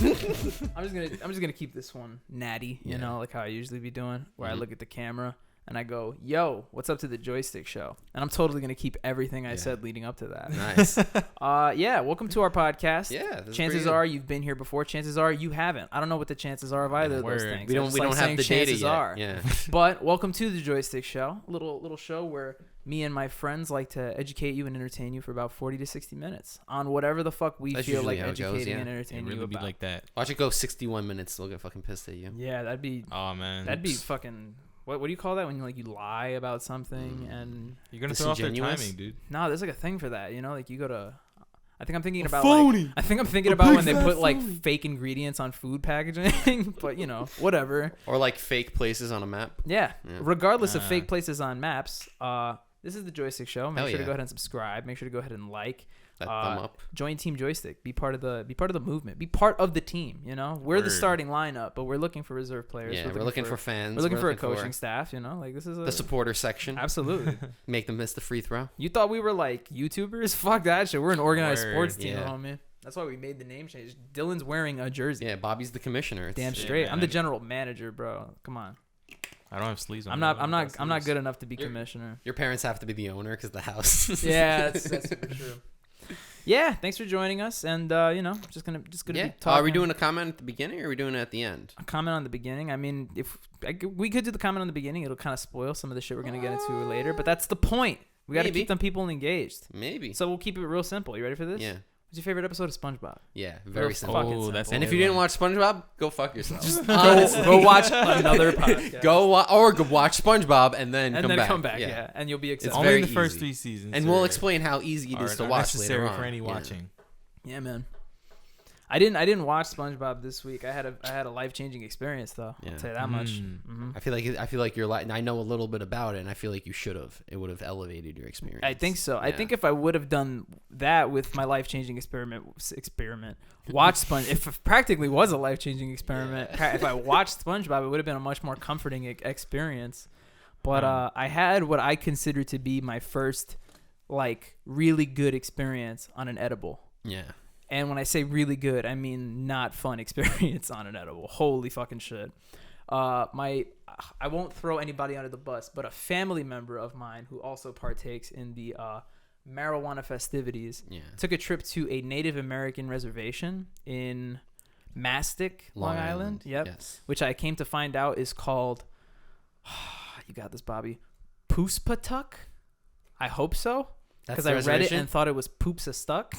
I'm just gonna keep this one natty, you know, like how I usually be doing, where I look at the camera and I go, "Yo, what's up to the Joystick Show?" And I'm totally gonna keep everything I said leading up to that. Nice. Welcome to our podcast. Yeah. Chances are you've been here before. Chances are you haven't. I don't know what the chances are of either of those things. We don't have the data yet. Yeah. But welcome to the Joystick Show, a little show where me and my friends like to educate you and entertain you for about 40 to 60 minutes on whatever the fuck we feel like educating and entertaining you about. Like that. Watch it go 61 minutes. They'll get fucking pissed at you. Yeah, that'd be. Oh man, that'd be fucking. What do you call that when you lie about something and you're gonna throw off their timing, dude? No, there's like a thing for that. You know, like you go to. I think I'm thinking about phony. I think I'm thinking about when they put like fake ingredients on food packaging, but you know, whatever. Or like fake places on a map. Yeah. Regardless of fake places on maps, this is the Joystick Show. Make sure to go ahead and subscribe. Make sure to go ahead and like. That thumb up. Join Team Joystick. Be part of the movement. Be part of the team. You know, we're the starting lineup, but we're looking for reserve players. Yeah, we're looking for fans. We're looking for a coaching staff. You know, like this is the supporter section. Absolutely. Make them miss the free throw. You thought we were like YouTubers? Fuck that shit. We're an organized sports team, homie. That's why we made the name change. Dylan's wearing a jersey. Yeah, Bobby's the commissioner. Damn straight. I'm the general manager, bro. Come on. I don't have sleeves on. I'm not good enough to be commissioner. Your parents have to be the owner because the house. Yeah, that's super true. Yeah, thanks for joining us, and you know, just gonna be talking. Are we doing a comment at the beginning, or are we doing it at the end? A comment on the beginning. I mean, if we could do the comment on the beginning, it'll kind of spoil some of the shit we're gonna get into later. But that's the point. We got to keep them people engaged. Maybe. So we'll keep it real simple. You ready for this? Yeah. What's your favorite episode of SpongeBob? Yeah, very simple. Simple. And if you didn't watch SpongeBob, go fuck yourself. Just go watch another podcast. Go watch SpongeBob and then come back. Yeah, and you'll be excited. It's only the first 3 seasons. And we'll explain how easy it is to watch later on. For any watching. Yeah, man. I didn't watch SpongeBob this week. I had a life-changing experience though. Yeah. I'll tell you that much. Mm-hmm. I feel like you're I know a little bit about it, and I feel like you should have. It would have elevated your experience. I think so. Yeah. I think if I would have done that with my life-changing experiment, watch Sponge. If it practically was a life-changing experiment, if I watched SpongeBob, it would have been a much more comforting experience. But I had what I consider to be my first, like, really good experience on an edible. Yeah. And when I say really good, I mean not fun experience on an edible. Holy fucking shit. I won't throw anybody under the bus, but a family member of mine who also partakes in the marijuana festivities took a trip to a Native American reservation in Mastic, Long Island. Yep. Yes. Which I came to find out is called, you got this, Bobby, Poospatuck? I hope so. Because I read it and thought it was poops a stuck.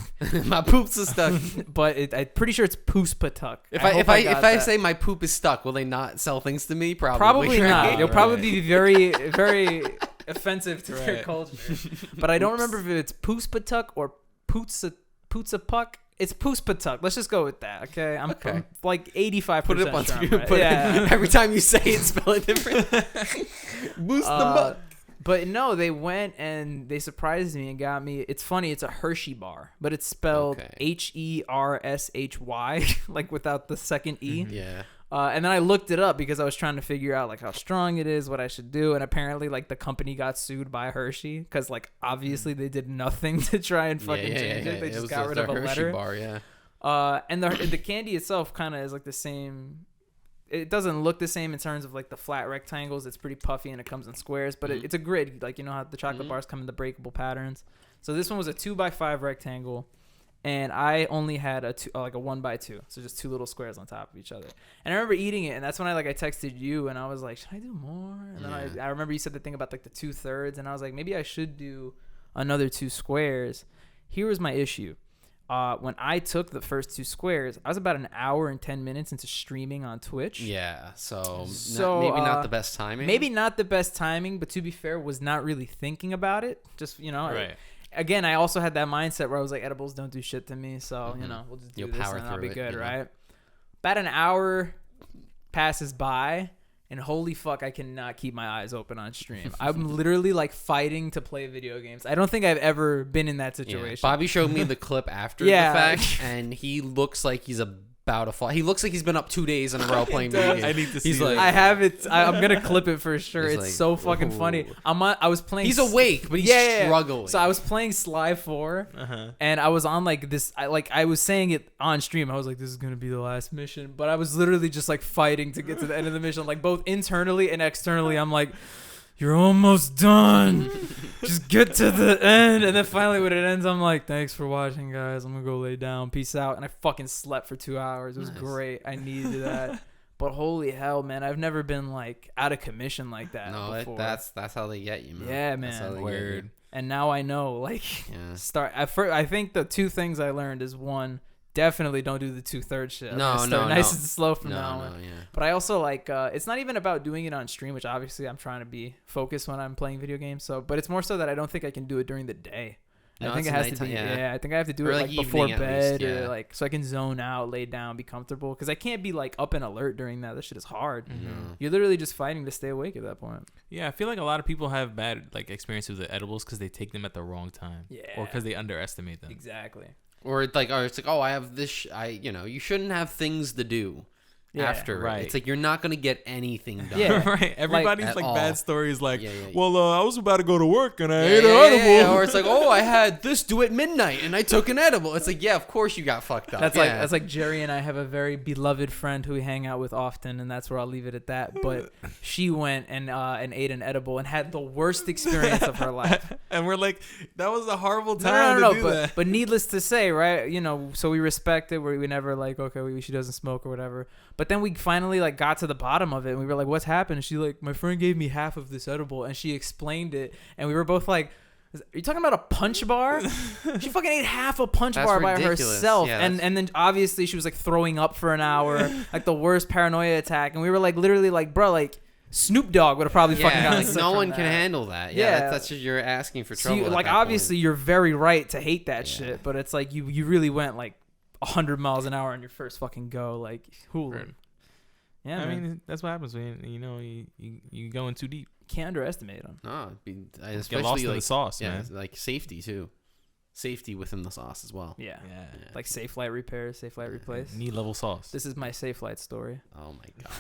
My poops are stuck. But I'm pretty sure it's Poospatuck. If I say my poop is stuck, will they not sell things to me? Probably not. You'll probably be very, very offensive to their culture. But I don't remember if it's Poospatuck or Pootsapuck. It's Poospatuck. Let's just go with that, okay? I'm like 85% Put it up on sure. Right? Every time you say it, spell it different. Boost the butt. But no, they went and they surprised me and got me. It's funny. It's a Hershey bar, but it's spelled Hershy, like without the second E. Yeah. And then I looked it up because I was trying to figure out like how strong it is, what I should do. And apparently like the company got sued by Hershey because like obviously they did nothing to try and fucking change it. They just got rid of a letter. Bar, yeah. And the candy itself kind of is like the same. It doesn't look the same in terms of like the flat rectangles. It's pretty puffy and it comes in squares, but it's a grid. Like, you know how the chocolate bars come in the breakable patterns. So this one was a 2x5 rectangle, and I only had a 1x2. So just 2 little squares on top of each other. And I remember eating it, and that's when I texted you, and I was like, should I do more? And then I remember you said the thing about like the 2/3, and I was like, maybe I should do another 2 squares. Here was my issue. When I took the first 2 squares, I was about an hour and 10 minutes into streaming on Twitch. Yeah, so maybe not the best timing. Maybe not the best timing, but to be fair, was not really thinking about it. Just, you know, right. Again, I also had that mindset where I was like, edibles don't do shit to me, so, you know, we'll just do this and I'll be good, right? About an hour passes by, and holy fuck, I cannot keep my eyes open on stream. I'm literally like fighting to play video games. I don't think I've ever been in that situation. Yeah. Bobby showed me the clip after the fact, and he looks like he's about to fall. He looks like he's been up 2 days in a row playing video games. I need to see. He's like, I have it. I'm gonna clip it for sure. He's It's like, so fucking funny. I was playing. He's awake, but he's struggling. So I was playing Sly 4, and I was on like this. I was saying it on stream. I was like, "This is gonna be the last mission," but I was literally just like fighting to get to the end of the mission, like both internally and externally. I'm like, "You're almost done. Just get to the end." And then finally, when it ends, I'm like, "Thanks for watching, guys. I'm gonna go lay down. Peace out." And I fucking slept for 2 hours. It was great. I needed that. But holy hell, man, I've never been like out of commission like that. No, before. that's how they get you, man. Yeah, man. Weird. And now I know, like, Yeah. I think the two things I learned is one, definitely don't do the 2/3 shit. No, nice and slow from now No, on. yeah. But I also like it's not even about doing it on stream, which obviously I'm trying to be focused when I'm playing video games. So, but it's more so that I don't think I can do it during the day. No, I think it has to be. Yeah, I think I have to do Or it like like before evening at bed, least, yeah. or like so I can zone out, lay down, be comfortable. Because I can't be like up and alert during that. This shit is hard. Mm-hmm. You're literally just fighting to stay awake at that point. Yeah, I feel like a lot of people have bad like experiences with the edibles because they take them at the wrong time. Yeah. Or because they underestimate them. Exactly. Or it's like, I have this. You shouldn't have things to do. Yeah, after right. It's like you're not gonna get anything done. Yeah. Right. Everybody's at like all. bad stories like, Yeah. well, I was about to go to work and I ate an Yeah, edible. Or it's like, I had this due at midnight and I took an edible. It's like, yeah, of course you got fucked up. That's like Jerry and I have a very beloved friend who we hang out with often, and that's where I'll leave it at that. But she went and ate an edible and had the worst experience of her life. And we're like, that was a horrible time to do that. But needless to say, right? So we respect it. We never like, okay, she doesn't smoke or whatever. But then we finally like got to the bottom of it, and we were like, what's happened? And she like, my friend gave me half of this edible, and she explained it, and we were both like, are you talking about a punch bar? She fucking ate half a punch bar by herself. Yeah, and then obviously she was like throwing up for an hour, like the worst paranoia attack. And we were like literally like, bro, like Snoop Dogg would have probably fucking gotten sick no from one that. can handle that. Yeah. That's just, you're asking for So trouble. like obviously you're very right to hate that shit, but it's like you really went like 100 miles an hour on your first fucking go, like hooling. Yeah, I mean, that's what happens when you go in too deep. Can't underestimate them. No, especially Get lost in like the sauce, yeah, man. like safety too. Safety within the sauce as well. Yeah. Yeah. Like safe light repair, safe light replace. Knee level sauce. This is my safe light story. Oh my god.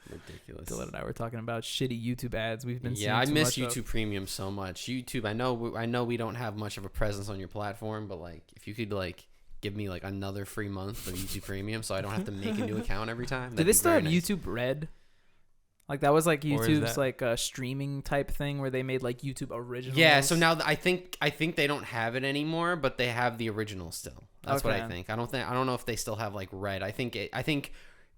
Ridiculous. Dylan and I were talking about shitty YouTube ads we've been seeing. I too miss much YouTube Premium so much. YouTube, I know we don't have much of a presence on your platform, but like if you could like give me like another free month of YouTube Premium so I don't have to make a new account every time. Did they still have YouTube Red? Like that was like Or is YouTube's that- like a streaming type thing where they made like YouTube originals. Yeah, so now I think they don't have it anymore, but they have the original still. That's what I Okay. think. I don't know if they still have like Red. I think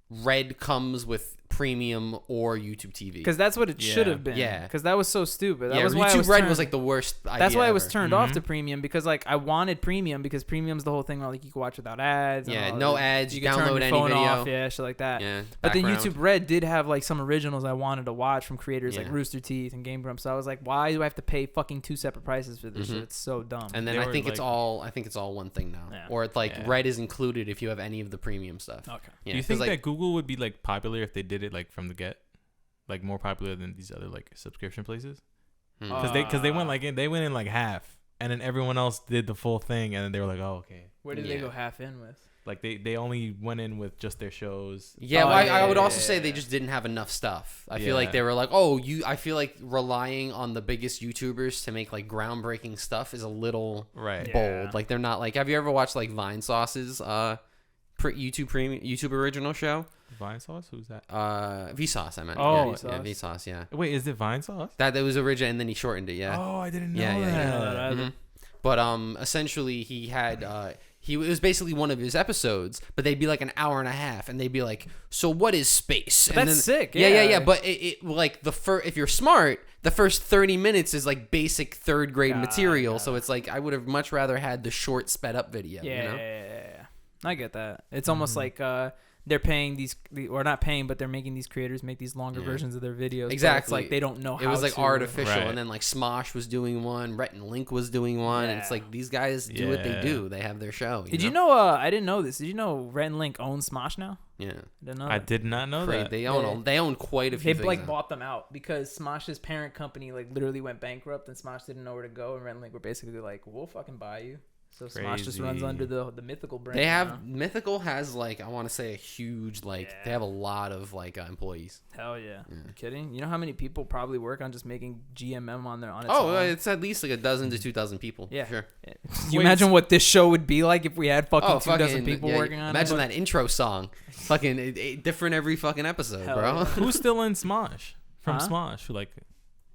Red comes with Premium or YouTube TV. because that's what it should have been. Yeah. Because that was so stupid. That Yeah, was why I YouTube was Red turned- was like the worst idea That's why I was ever. turned off to Premium, because like I wanted Premium because Premium's the whole thing where like you can watch without ads. and Yeah, all no that. ads, You you can turn download your any phone video. off, yeah, shit like that. Yeah, But then background. YouTube Red did have like some originals I wanted to watch from creators like Yeah. Rooster Teeth and Game Grumps. So I was like, why do I have to pay fucking 2 separate prices for this shit? It's so dumb. And then They I were, think it's like- all one thing now. Yeah. Or it's like Yeah. Red is included if you have any of the premium stuff. Okay. Yeah, Do you 'cause, think like, that Google would be like popular if they did it like from the get, like more popular than these other like subscription places? Because they went in like half, and then everyone else did the full thing, and then they were like, oh okay, Where did Yeah. they go half in with? like they only went in with just their shows. Yeah, Oh, well, yeah, I would yeah, also yeah, say yeah. they just didn't have enough stuff. I feel Yeah. like they were like, I feel like relying on the biggest YouTubers to make like groundbreaking stuff is a little Right. Yeah. bold. Like they're not like. Have you ever watched like Vine Sauce's YouTube original show? Vine Sauce? Who's that? Vsauce, I meant. Oh, yeah, Vsauce. Vsauce, yeah. Wait, is it Vine Sauce? That was original, and then he shortened it. Yeah. Oh, I didn't know Yeah, yeah, that. yeah. know that either. Mhm. But essentially he had it was basically one of his episodes, but they'd be like an hour and a half, and they'd be like, so what is space? But And that's sick, Yeah. yeah. But it like if you're smart, the first 30 minutes is like basic third grade material. So it's like I would have much rather had the short sped up video. Yeah, You know? yeah. I get that. It's almost like they're paying or not paying, but they're making these creators make these longer versions of their videos. But Exactly. it's like they don't know how It was like to. artificial, Right. and then like Smosh was doing one, Rhett and Link was doing one, and it's Yeah. like these guys do what they Yeah. do. They have their show. Did you know? I didn't know this. Did you know Red and Link own Smosh now? Yeah. I didn't know. I that. did not know Great. that. They own quite a They few things. like now. bought them out because Smosh's parent company like literally went bankrupt, and Smosh didn't know where to go, and Red and Link were basically like, "We'll fucking buy you." So Smosh just runs under the Mythical brand. They have Mythical has like I want to say a huge like they have a lot of like employees. Hell yeah. You kidding? You know how many people probably work on just making GMM on its own? own? It's at least like a dozen to 2,000 people. Yeah, sure. Yeah. Can you imagine what this show would be like if we had fucking 2,000 people working on it? Imagine that intro song, fucking different every fucking episode, bro. Yeah. Who's still in Smosh from Smosh?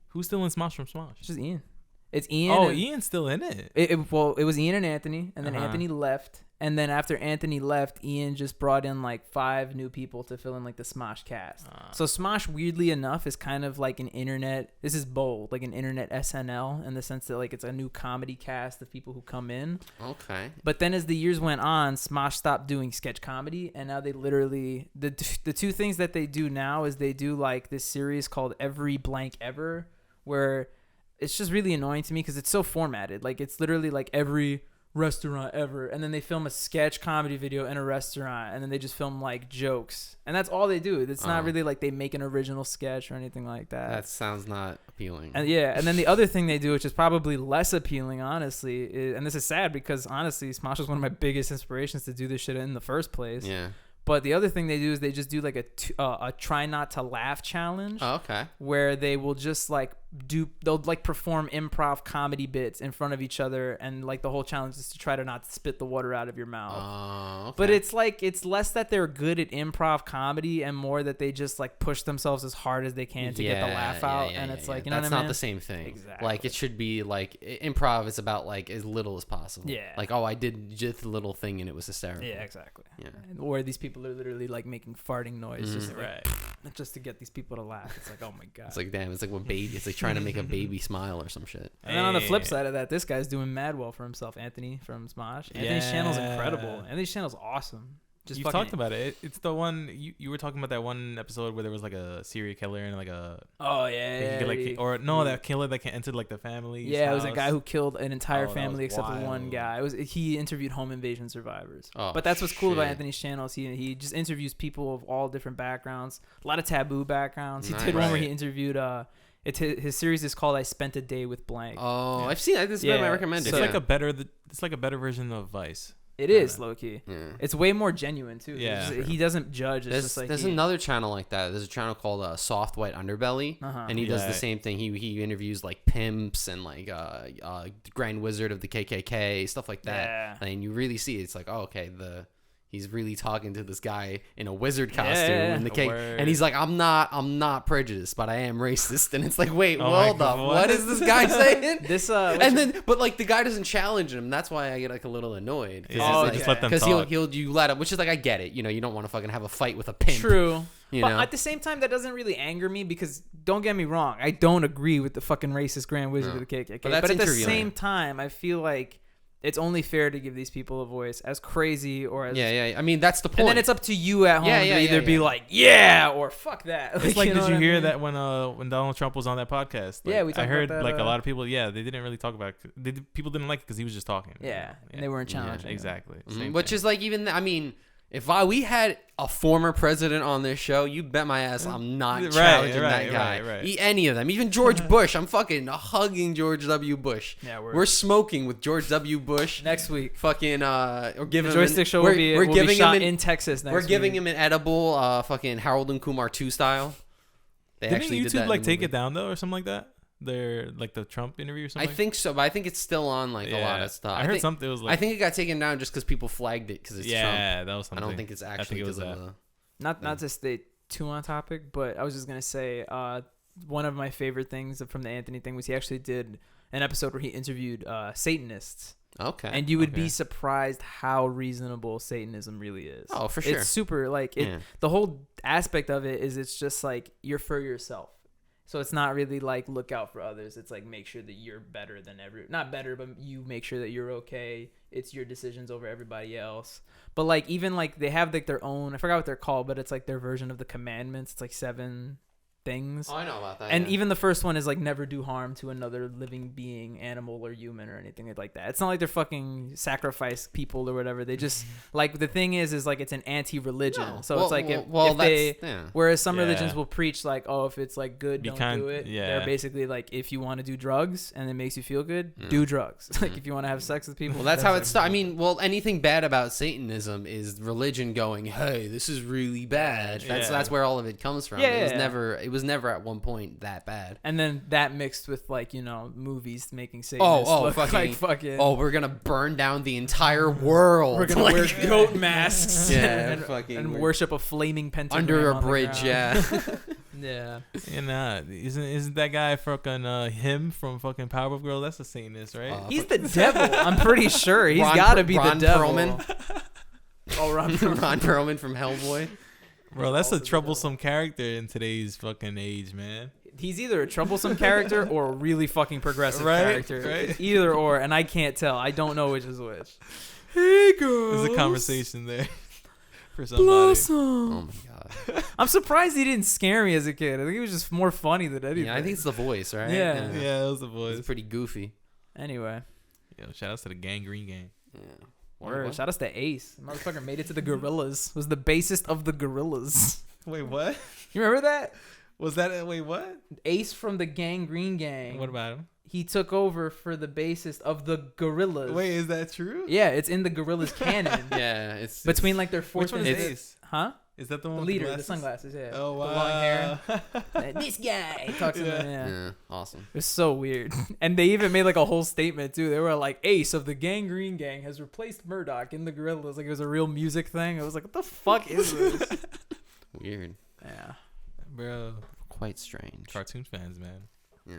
Who's still in Smosh from Smosh? It's just Ian. It's Ian. Oh, Ian's still in it. It was Ian and Anthony, and then Anthony left, and then after Anthony left, Ian just brought in like 5 new people to fill in like the Smosh cast. So Smosh, weirdly enough, is kind of like an internet. This is bold, like an internet SNL in the sense that like it's a new comedy cast of people who come in. Okay. But then as the years went on, Smosh stopped doing sketch comedy, and now they literally the 2 things that they do now is they do like this series called Every Blank Ever, where it's just really annoying to me because it's so formatted. Like it's literally like every restaurant ever, and then they film a sketch comedy video in a restaurant, and then they just film like jokes, and that's all they do. It's not really like they make an original sketch or anything like that. That sounds not appealing. And and then the other thing they do, which is probably less appealing, honestly, and this is sad because honestly, Smosh was one of my biggest inspirations to do this shit in the first place. Yeah. But the other thing they do is they just do like a try not to laugh challenge. Oh, okay. Where they will just like they'll like perform improv comedy bits in front of each other, and like the whole challenge is to try to not spit the water out of your mouth. Oh, okay. But it's like it's less that they're good at improv comedy and more that they just like push themselves as hard as they can to get the laugh out. And it's like, you know what I mean? That's not the same thing. Exactly. Like it should be like improv is about like as little as possible. Yeah. Like, oh, I did just a little thing and it was hysterical. Yeah, exactly. Yeah. Or these people are literally like making farting noise just Right. just to get these people to laugh. It's like, oh my god. It's like, damn, it's like what baby. It's like trying to make a baby smile or some shit. And then on the flip side of that, this guy's doing mad well for himself. Anthony from Smosh. Anthony's channel's incredible. Anthony's channel's awesome. You talked about it. It's the one you were talking about, that one episode where there was like a serial killer and like a that killer that entered like the family. Yeah, it was a guy who killed an entire that family was except for wild. one guy. He interviewed home invasion survivors. Oh, but that's what's cool about shit. Anthony's channel is he just interviews people of all different backgrounds, a lot of taboo backgrounds. He Nice. did one where he Right. interviewed his series is called I Spent a Day with Blank. Oh, I've seen it. This is my recommended. It's like a better version of Vice. It is low key. Yeah. It's way more genuine too. Yeah. He doesn't judge. It's just like There's another channel like that. There's a channel called Soft White Underbelly, and he does the same thing. He interviews like pimps and like Grand Wizard of the KKK, stuff like that. Yeah. And you really see it's like, oh, okay, he's really talking to this guy in a wizard costume and the cake, and he's like, I'm not prejudiced, but I am racist. And it's like, wait, hold up, what is this guy saying? But like the guy doesn't challenge him. That's why I get like a little annoyed. Just let them talk. Because you let him, which is like, I get it. You know, you don't want to fucking have a fight with a pimp. True. You but know? at the same time, that doesn't really anger me because don't get me wrong, I don't agree with the fucking racist Grand Wizard of the KKK. But at the same time, I feel like it's only fair to give these people a voice, as crazy or as I mean, that's the point. And then it's up to you at home to either be like, yeah, or fuck that. It's like, did you hear mean? that when Donald Trump was on that podcast? Like, Yeah, we talked I heard about that, like a lot of people. Yeah, they didn't really talk about it. People didn't like it because he was just talking. Yeah, and they weren't challenging. Yeah, exactly. Which is like, even I mean, if we had a former president on this show, you bet my ass I'm not challenging that guy. Right. Any of them, even George Bush. I'm fucking hugging George W. Bush. Yeah, we're smoking with George W. Bush next week. Fucking or giving the Joystick show will be shot in Texas next week. We're giving him an edible, fucking Harold and Kumar 2 style. They Didn't actually YouTube did that like take it down though, or something like that? They're like the Trump interview or something. I think so, but I think it's still on like a lot of stuff. I heard something. It was like, I think it got taken down just because people flagged it because it's Trump. Yeah, that was something. I don't think it's actually because of the. Not to stay too on topic, but I was just gonna say one of my favorite things from the Anthony thing was he actually did an episode where he interviewed Satanists. Okay. And you would be surprised how reasonable Satanism really is. Oh, for sure. It's super like the whole aspect of it is it's just like you're for yourself. So it's not really like look out for others. It's like make sure that you're better than not better, but you make sure that you're okay. It's your decisions over everybody else. But like even like they have like their own, I forgot what they're called, but it's like their version of the commandments. It's like 7. things. Oh, I know about that. And even the first one is like never do harm to another living being, animal or human or anything like that. It's not like they're fucking sacrifice people or whatever. They just like the thing is like it's an anti-religion. No. So it's like whereas some religions will preach like, oh, if it's like good, don't do it. They're basically like, if you want to do drugs and it makes you feel good, do drugs. Like if you want to have sex with people. Well, that's how it starts. I mean, anything bad about Satanism is religion going, hey, this is really bad. That's where all of it comes from. It was never at one point that bad. And then that mixed with like, movies making Satanists look like fucking. Oh, we're gonna burn down the entire world. We're gonna wear goat masks. and worship a flaming pentagram under a bridge. Yeah. Yeah. And isn't that guy fucking him from fucking Powerpuff Girls? That's a Satanist, right? He's the devil. I'm pretty sure he's got to be the devil. Perlman. Ron Perlman from Hellboy. Bro, that's a troublesome character in today's fucking age, man. He's either a troublesome character or a really fucking progressive character. Right. Either or, and I can't tell. I don't know which is which. Hey, girls. There's a conversation there for somebody. Blossom. Oh my god. I'm surprised he didn't scare me as a kid. I think he was just more funny than anything. Yeah, I think it's the voice, right? Yeah, it was the voice. It's pretty goofy. Anyway. Yo, shout out to the Gangrene Gang. Yeah. Word. Shout out to Ace. Motherfucker made it to the Gorillas. Was the bassist of the Gorillas. Wait, what? You remember that? Was that wait, what? Ace from the Gangrene Gang. What about him? He took over for the bassist of the Gorillas. Wait, is that true? Yeah, it's in the Gorillas canon. Yeah, it's between like their fourth and fifth. Ace? Huh? Is that the one the with leader, the sunglasses? Yeah. Oh wow. The long hair. This guy talks to them. Yeah, awesome. It was so weird. And they even made like a whole statement too. They were like, Ace of the Gangrene Gang has replaced Murdoch in the Gorillas. Like it was a real music thing. I was like, what the fuck is this? Weird. Yeah. Bro. Quite strange. Cartoon fans, man. Yeah.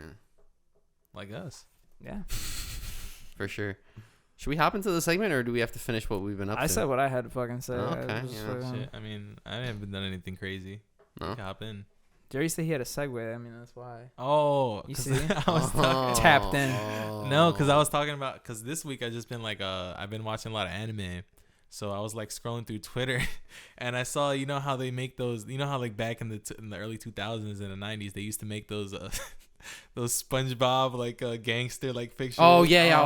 Like us. Yeah. For sure. Should we hop into the segment, or do we have to finish what we've been up to? I said what I had to fucking say. Okay. Shit. I mean, I haven't done anything crazy. No. Hop in. Jerry said he had a segue. I mean, that's why. Oh, you see, I was tapped in. No, because I was talking about this week I just been like I've been watching a lot of anime, so I was like scrolling through Twitter, and I saw how they make those how like back in the early 2000s and the 90s they used to make those those Spongebob like gangster like fiction. Oh yeah.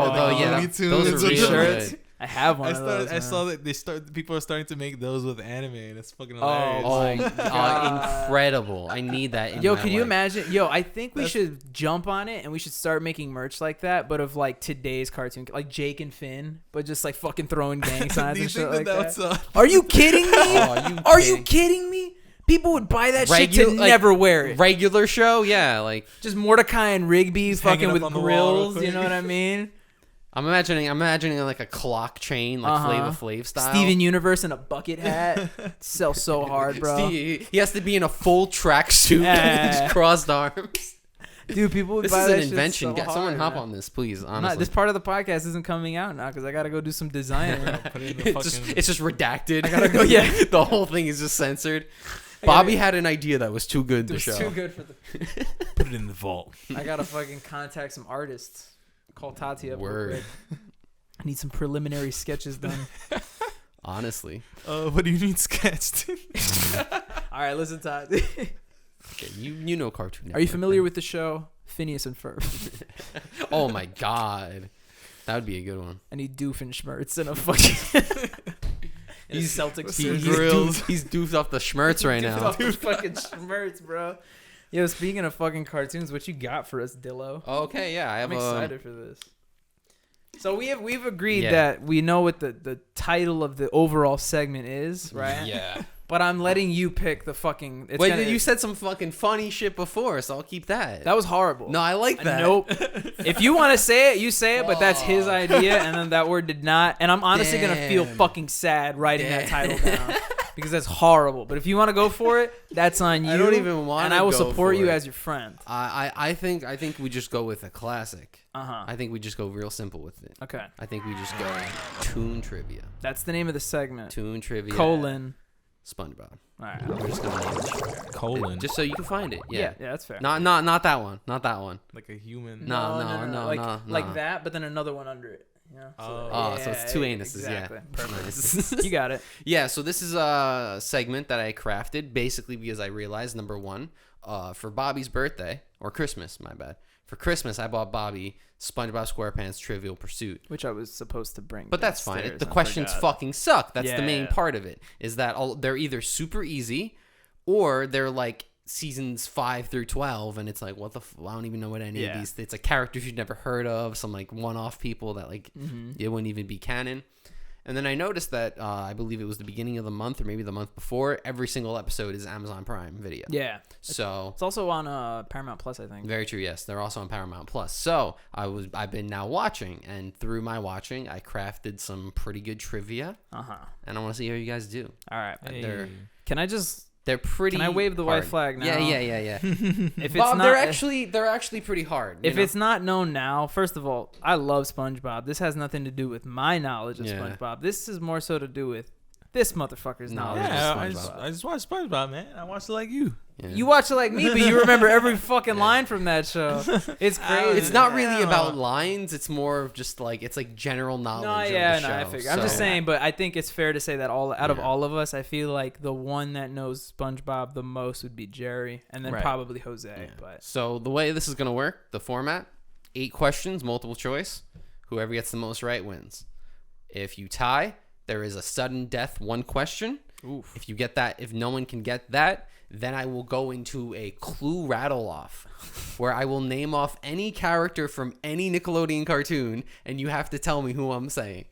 Those are really good. I have one of those. I saw that people are starting to make those with anime, and it's fucking hilarious. Oh my god, incredible! I need that. Yo, could you imagine? Yo, I think we should jump on it and we should start making merch like that, but of like today's cartoon, like Jake and Finn, but just like fucking throwing gang signs and shit like that. Are you kidding me? Are you kidding me? People would buy that shit to never wear it. Regular show, yeah, like just Mordecai and Rigby fucking with grills. You know what I mean? I'm imagining like a clock chain, like Flava Flav style. Steven Universe in a bucket hat. Sells so hard, bro. He has to be in a full tracksuit and crossed arms. Dude, people would this buy is that an invention. shit so Someone hard, hop on this, please. Honestly, this part of the podcast isn't coming out now because I gotta go do some design. It's just redacted. I gotta go. Yeah, the whole thing is just censored. Bobby had an idea that was too good to show. Too good for the. Put it in the vault. I gotta fucking contact some artists. Call Tati up. Word. I need some preliminary sketches done. Honestly. What do you need sketched? All right, listen, Tati. Okay, you know Cartoon Network. Are you familiar with the show Phineas and Ferb? Oh my god, that would be a good one. I need Doofenshmirtz in a fucking. He's Celtics. He's doofed off the schmertz right now. Off the fucking schmertz, bro. Yo, speaking of fucking cartoons, what you got for us, Dillo? Okay, yeah, I'm excited for this. So we've agreed that we know what the title of the overall segment is, right? Yeah. But I'm letting you pick the fucking. You said some fucking funny shit before, so I'll keep that. That was horrible. No, I like that. Nope. If you want to say it, you say it, but that's his idea, and then that word did not. And I'm honestly going to feel fucking sad writing that title down because that's horrible. But if you want to go for it, that's on you. I don't even want to. And I will support you as your friend. I think we just go with a classic. Uh-huh. I think we just go real simple with it. Okay. I think we just go Toon Trivia. That's the name of the segment. Toon Trivia. SpongeBob. All right. We're just gonna name it colon. Just so you can find it. Yeah, that's fair. Not that one. Not that one. Like a human. No. Like that, but then another one under it. Yeah. So it's two anuses. Exactly. Yeah. Perfect. You got it. Yeah. So this is a segment that I crafted basically because I realized, number one, for Bobby's birthday or Christmas, my bad. For Christmas, I bought Bobby SpongeBob SquarePants Trivial Pursuit, which I was supposed to bring. But that's fine. The questions fucking suck. That's the main part of it. Is that they're either super easy, or they're like seasons 5 through 12, and it's like, what the? I don't even know what any of these. It's like characters you've never heard of, some like one-off people that like it wouldn't even be canon. And then I noticed that I believe it was the beginning of the month or maybe the month before, every single episode is Amazon Prime Video. Yeah. So it's also on Paramount Plus, I think. Very true. Yes, they're also on Paramount Plus. So I've been now watching, and through my watching, I crafted some pretty good trivia. And I want to see how you guys do. All right. Hey. They're pretty. Can I wave the hard. white flag now? Yeah. If it's Bob, not, they're actually pretty hard. If it's not known now, first of all, I love SpongeBob. This has nothing to do with my knowledge of SpongeBob. This is more so to do with this motherfucker's knowledge of SpongeBob. I just watched SpongeBob, man. I watched it like you. Yeah. You watch it like me, but you remember every fucking line from that show. It's crazy. It's not really about lines. It's more of just like, it's like general knowledge of the show. I figure. I'm just saying, but I think it's fair to say that out of all of us, I feel like the one that knows SpongeBob the most would be Jerry, and then probably Jose. Yeah. But so the way this is going to work, the format, 8 questions, multiple choice. Whoever gets the most right wins. If you tie, there is a sudden death 1 question. Oof. If you get that, if no one can get that, then I will go into a clue rattle off where I will name off any character from any Nickelodeon cartoon, and you have to tell me who I'm saying.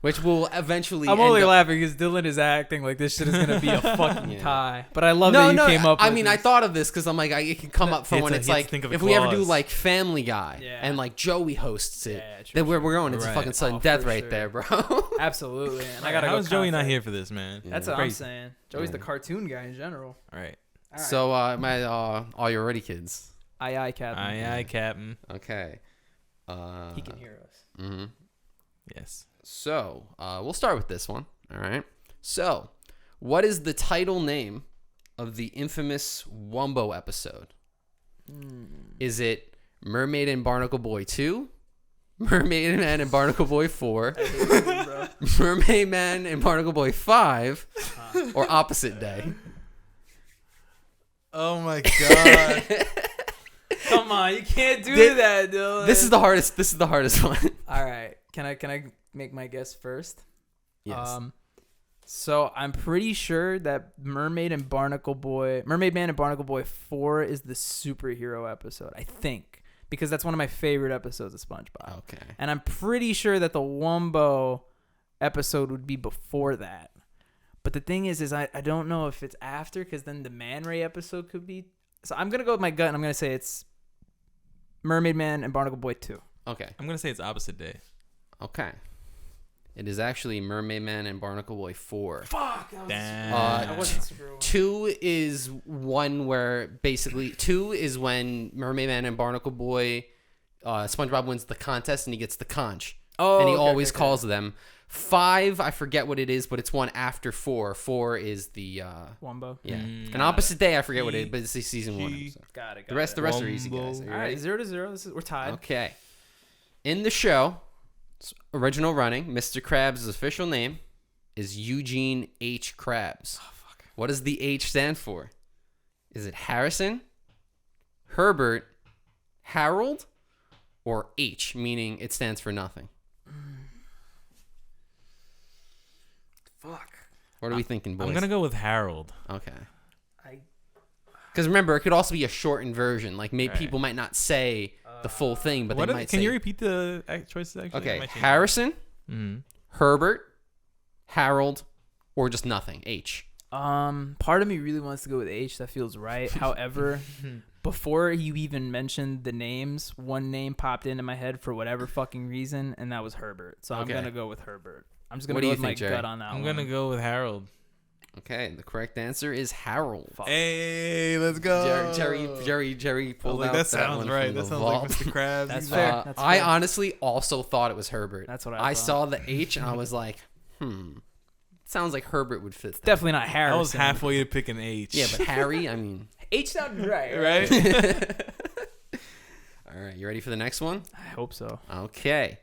Which will eventually I'm only laughing because Dylan is acting like this shit is going to be a fucking tie. But I love that you came up with I mean, I thought of this because I'm like, it can come up for when it's like, if we ever do like Family Guy and like Joey hosts it, then we're going into fucking sudden death right there, bro. Absolutely. And I gotta How's Joey not here for this, man? That's what I'm saying. Joey's the cartoon guy in general. All right. So, are you ready, kids? Aye, Captain. Aye, Captain. Okay. He can hear us. Mm-hmm. Yes. So, we'll start with this one. All right. So, what is the title name of the infamous Wumbo episode? Is it Mermaid and Barnacle Boy 2? Mermaid Man and Barnacle Boy 4? Mermaid Man and Barnacle Boy 5? Or Opposite Day? Oh my god. Come on, you can't do that, Dylan. This is the hardest one. All right. Can I make my guess first? Yes. So I'm pretty sure that Mermaid Man and Barnacle Boy 4 is the superhero episode. I think, because that's one of my favorite episodes of SpongeBob. Okay. And I'm pretty sure that the Wumbo episode would be before that. But the thing is I don't know if it's after, because then the Man Ray episode could be. So I'm gonna go with my gut, and I'm gonna say it's Mermaid Man and Barnacle Boy 2. Okay. I'm gonna say it's Opposite Day. Okay. It is actually Mermaid Man and Barnacle Boy 4. Fuck! Damn. 2 is one where basically 2 is when Mermaid Man and Barnacle Boy, SpongeBob wins the contest and he gets the conch. Oh, and he always calls them. 5, I forget what it is, but it's one after 4. 4 is the Wumbo. Yeah. An Opposite Day, I forget what it is, but it's the season 1. So. Got it. The rest are easy, guys. All right, 0-0. We're tied. Okay. In the show, original running, Mr. Krabs' official name is Eugene H. Krabs. Oh, fuck. What does the H stand for? Is it Harrison, Herbert, Harold, or H, meaning it stands for nothing? Fuck. What are we thinking, boys? I'm gonna go with Harold. Okay. Because remember, it could also be a shortened version. Like, people might not say the full thing, but they might say... Can you repeat the choices, actually? Okay, Harrison, Herbert, Harold, or just nothing, H. Part of me really wants to go with H. That feels right. However, before you even mentioned the names, one name popped into my head for whatever fucking reason, and that was Herbert. So I'm going to go with Herbert. I'm just going to go with my gut on that one. I'm going to go with Harold. Okay, the correct answer is Harold. Hey, let's go. Jerry pulled out that sounds right. That sounds like Mr. Krabs. That's fair. That's fair. I honestly also thought it was Herbert. That's what I saw the H and I was like, sounds like Herbert would fit that. Definitely not Harrison. I was halfway to pick an H. Yeah, but Harry, I mean. H sounded right. Right? All right, you ready for the next one? I hope so. Okay.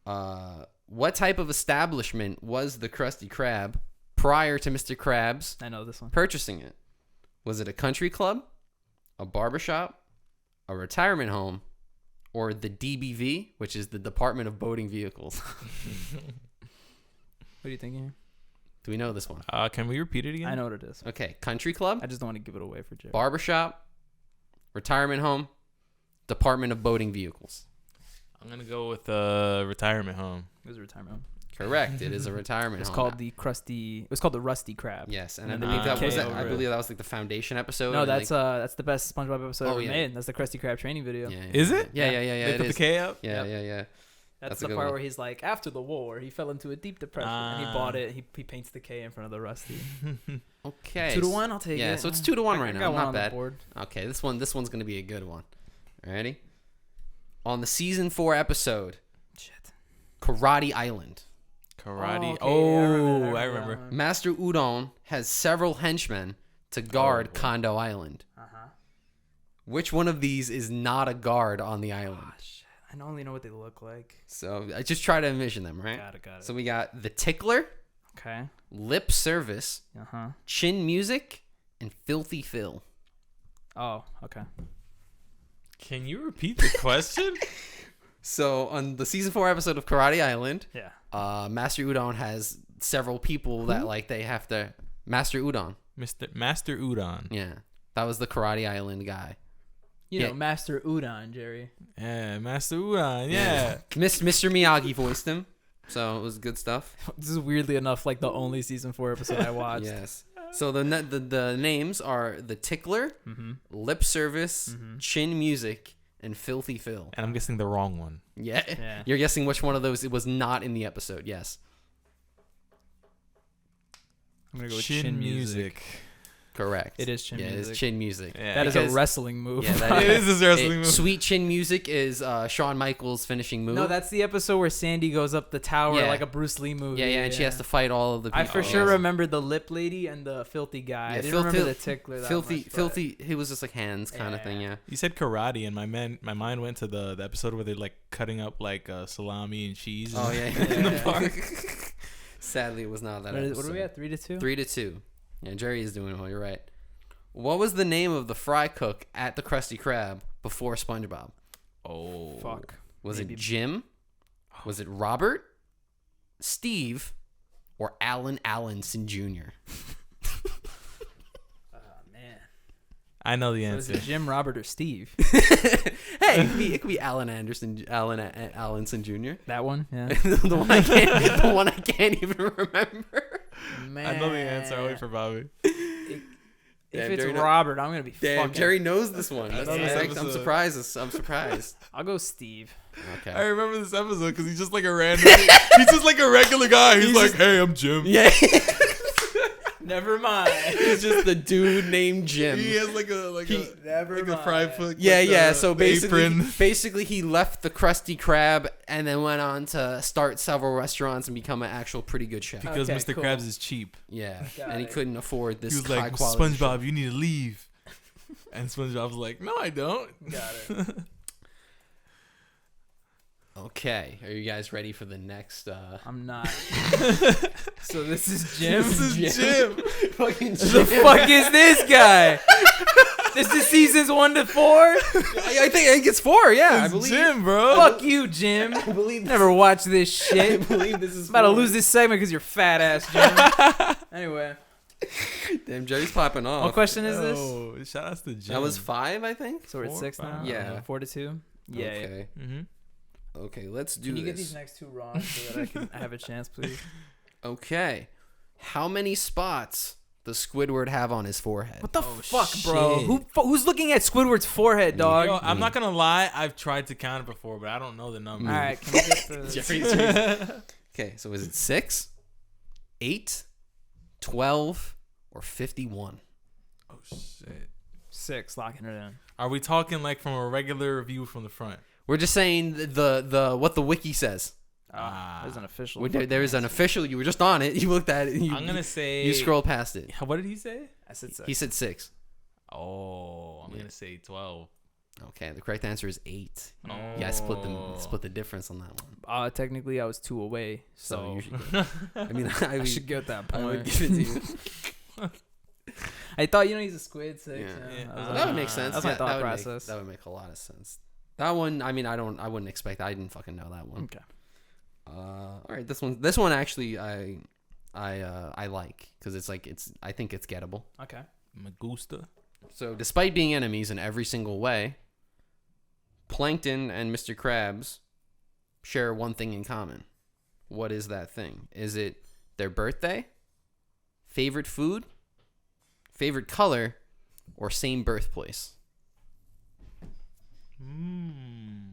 What type of establishment was the Krusty Krab prior to Mr. Krabs I know this one purchasing it? Was it a country club, a barbershop, a retirement home, or the DBV, which is the Department of Boating Vehicles? What are you thinking? Do we know this one? Can we repeat it again? I know what it is. Okay, country club, I just don't want to give it away for Jerry. barbershop, retirement home, Department of Boating Vehicles. I'm gonna go with retirement home. It was a retirement home. Correct. It is a retirement It's home. called the Crusty. It was called the Rusty Crab. Yes, and And I then believe they that was became I believe that was like the foundation episode. No, and, that's the best SpongeBob episode Oh, ever yeah. made. That's the Krusty Krab training video. yeah, Is it? Yeah. They It put is. the K up. Yeah, Yep. yeah. That's a the good part one. where he's like, after the war, he fell into a deep depression and he bought it. He paints the K in front of the Rusty. Okay. 2-1, I'll take it. Yeah, so it's 2-1 right I now. got one Not on the bad. board. Okay, this one's gonna be a good one. Ready? On the season 4 episode, Shit. Karate Island, Karate. Okay, I remember. that one. Master Udon has several henchmen to guard Kondo Island. Uh-huh. Which one of these is not a guard on the island? Oh, shit. I only know what they look like. So I just try to envision them, right? Got it. So we got the Tickler, Okay. Lip Service, Uh-huh. Chin Music, and Filthy Phil. Oh, okay. Can you repeat the question? So on the season 4 episode of Karate Island, Yeah. Master Udon has several people that like they have to. Master Udon. Master Udon. Yeah, that was the Karate Island guy. You Yeah. know, Master Udon, Jerry. Yeah, Master Udon. Yeah. Mr. Miyagi voiced him, so it was good stuff. This is weirdly enough like the only season 4 episode I watched. Yes. So the names are the Tickler, Mm-hmm. Lip Service, Chin Music, and Filthy Phil. And I'm guessing the wrong one. Yeah. Yeah. You're guessing which one of those it was not in the episode. Yes. I'm going to go with Chin Music. Correct. It is Chin Music. Music. It's Chin Music. Yeah. That is a Because- wrestling move. Yeah, that It is a wrestling move. Sweet Chin Music is Shawn Michaels' finishing move. No, that's the episode where Sandy goes up the tower Yeah. like a Bruce Lee movie. yeah, and she has to fight all of the people. I for sure Yes. remember the lip lady and the filthy guy. Yeah, I didn't remember Phil- the tickler. That filthy, much, but- filthy. He was just like hands kind of thing. Yeah. Yeah. You said karate, and my mind went to the episode where they're like cutting up like salami and cheese. Oh yeah. in the park. Sadly, it was not that. What episode. are we at? 3-2. 3-2. Yeah, Jerry is doing well. You're right. What was the name of the fry cook at the Krusty Krab before SpongeBob? Oh Fuck. Was Maybe- it Jim? Was it Robert, Steve, or Alan Allenson Jr.? Oh man. I know the So is answer. it Jim, Robert, or Steve? Hey, it could be Alan Allenson Jr. That one. Yeah. the one I can't even remember. Man. I know the answer. I'll wait for Bobby. If Damn, it's Jerry Robert, I'm gonna be Damn, fucking. Jerry knows this one. I That's know this I'm episode. surprised. I'm surprised. I'll go Steve. I Okay. remember this episode because he's just like a random. He's just like a regular guy. He's like, "Hey, I'm Jim." Yeah. Never mind. He's just the dude named Jim. He has like a Never like a mind. fried foot. Yeah, with yeah. the- So the apron. basically, he left the Krusty Krab and then went on to start several restaurants and become an actual pretty good chef. because Okay, Mr. cool. Krabs is cheap. Yeah, Got and he it. couldn't afford this He was high like, quality. SpongeBob, you need to leave. And SpongeBob's like, no, I don't. Got it. Okay, are you guys ready for the next? I'm not. So this is Jim. This is Jim. Fucking The fuck is this guy? This is seasons 1 to 4. I think it's 4. Yeah, I It's believe. Jim, bro. Fuck you, Jim. I believe. Never watched this I shit. believe this is. I'm about to 4. lose this segment because you're fat ass, Jim. Anyway, Damn, Jerry's popping off. what question is this? Oh, shout out to Jim. That was 5, I think. So we're at 4, 6 now. 5. Yeah. 4-2. Yeah. Okay. Mm-hmm. Okay, let's do Can you this. get these next 2 wrong so that I have a chance, please? Okay. How many spots does Squidward have on his forehead? What the Oh, fuck, bro? shit. Who's looking at Squidward's forehead, dog? Yo, I'm not gonna lie. I've tried to count it before, but I don't know the number. All right, can we get through this? Jerry's- Okay, so is it 6, 8, 12, or 51? Oh shit. 6, locking it in. Are we talking like from a regular view from the front? We're just saying the what the wiki says. There's an official. There is an official. You were just on it. You looked at it. I'm gonna say. You scrolled past it. What did he say? I said 6. He said 6. Oh, I'm gonna say 12. Okay, the correct answer is 8. Oh. Yeah, I split the difference on that one. Technically, I was 2 away, So so you should. I mean, I should get that I would point. give it to you. I thought he's a squid. So, Yeah. yeah. That would make sense. That's my thought that process. That would make a lot of sense. That one, I mean, I wouldn't expect. I didn't fucking know that one. Okay. All right, this one actually I like because I think it's gettable. Okay. Me gusta. So despite being enemies in every single way, Plankton and Mr. Krabs share one thing in common. What is that thing? Is it their birthday, favorite food, favorite color, or same birthplace?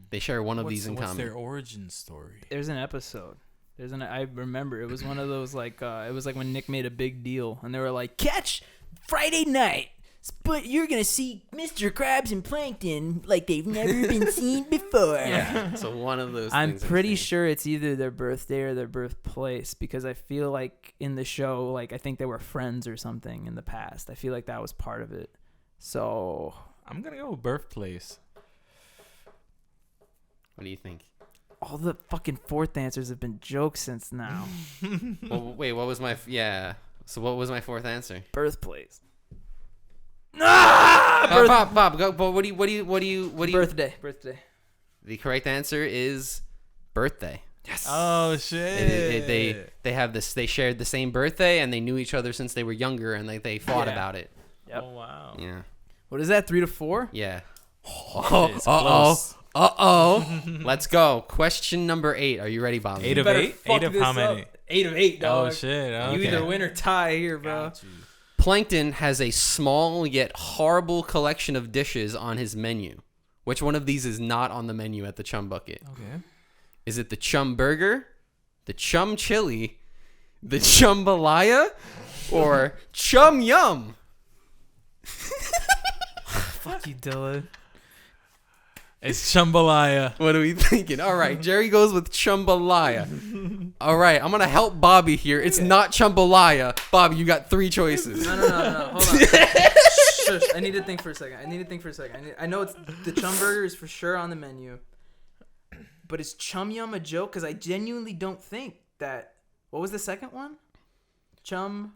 They share one of these in common. What's their origin story? There's an episode. I remember it was one of those like it was like when Nick made a big deal and they were like, catch Friday night, but you're gonna see Mr. Krabs and Plankton like they've never been seen before. Yeah. So one of those. I'm things pretty sure it's either their birthday or their birthplace because I feel like in the show, like I think they were friends or something in the past. I feel like that was part of it. So I'm gonna go with birthplace. What do you think? all the fucking fourth answers have been jokes since now. Well, wait, what was my So what was my fourth answer? Birthplace. Bob, go. But what do you? Birthday. The correct answer is birthday. Yes. Oh shit. They have this. They shared the same birthday, and they knew each other since they were younger, and they fought about it. Yep. Oh wow. Yeah. What is that? 3-4? Yeah. Let's go. Question number 8. Are you ready, Bob? 8 of 8. 8 of how many? 8 of 8, dog. Oh shit. Okay. You either win or tie here, bro. Plankton has a small yet horrible collection of dishes on his menu. Which one of these is not on the menu at the Chum Bucket? Okay. Is it the Chum Burger, the Chum Chili, the Chumbalaya, or Chum Yum? Fuck you, Dylan. It's Chumbalaya. What are we thinking? All right, Jerry goes with Chumbalaya. All right, I'm going to help Bobby here. It's not Chumbalaya. Bobby, you got 3 choices. No. Hold on. Shush. I need to think for a second. I know it's the Chum Burger is for sure on the menu. But is Chum Yum a joke? Because I genuinely don't think that... What was the second one? Chum...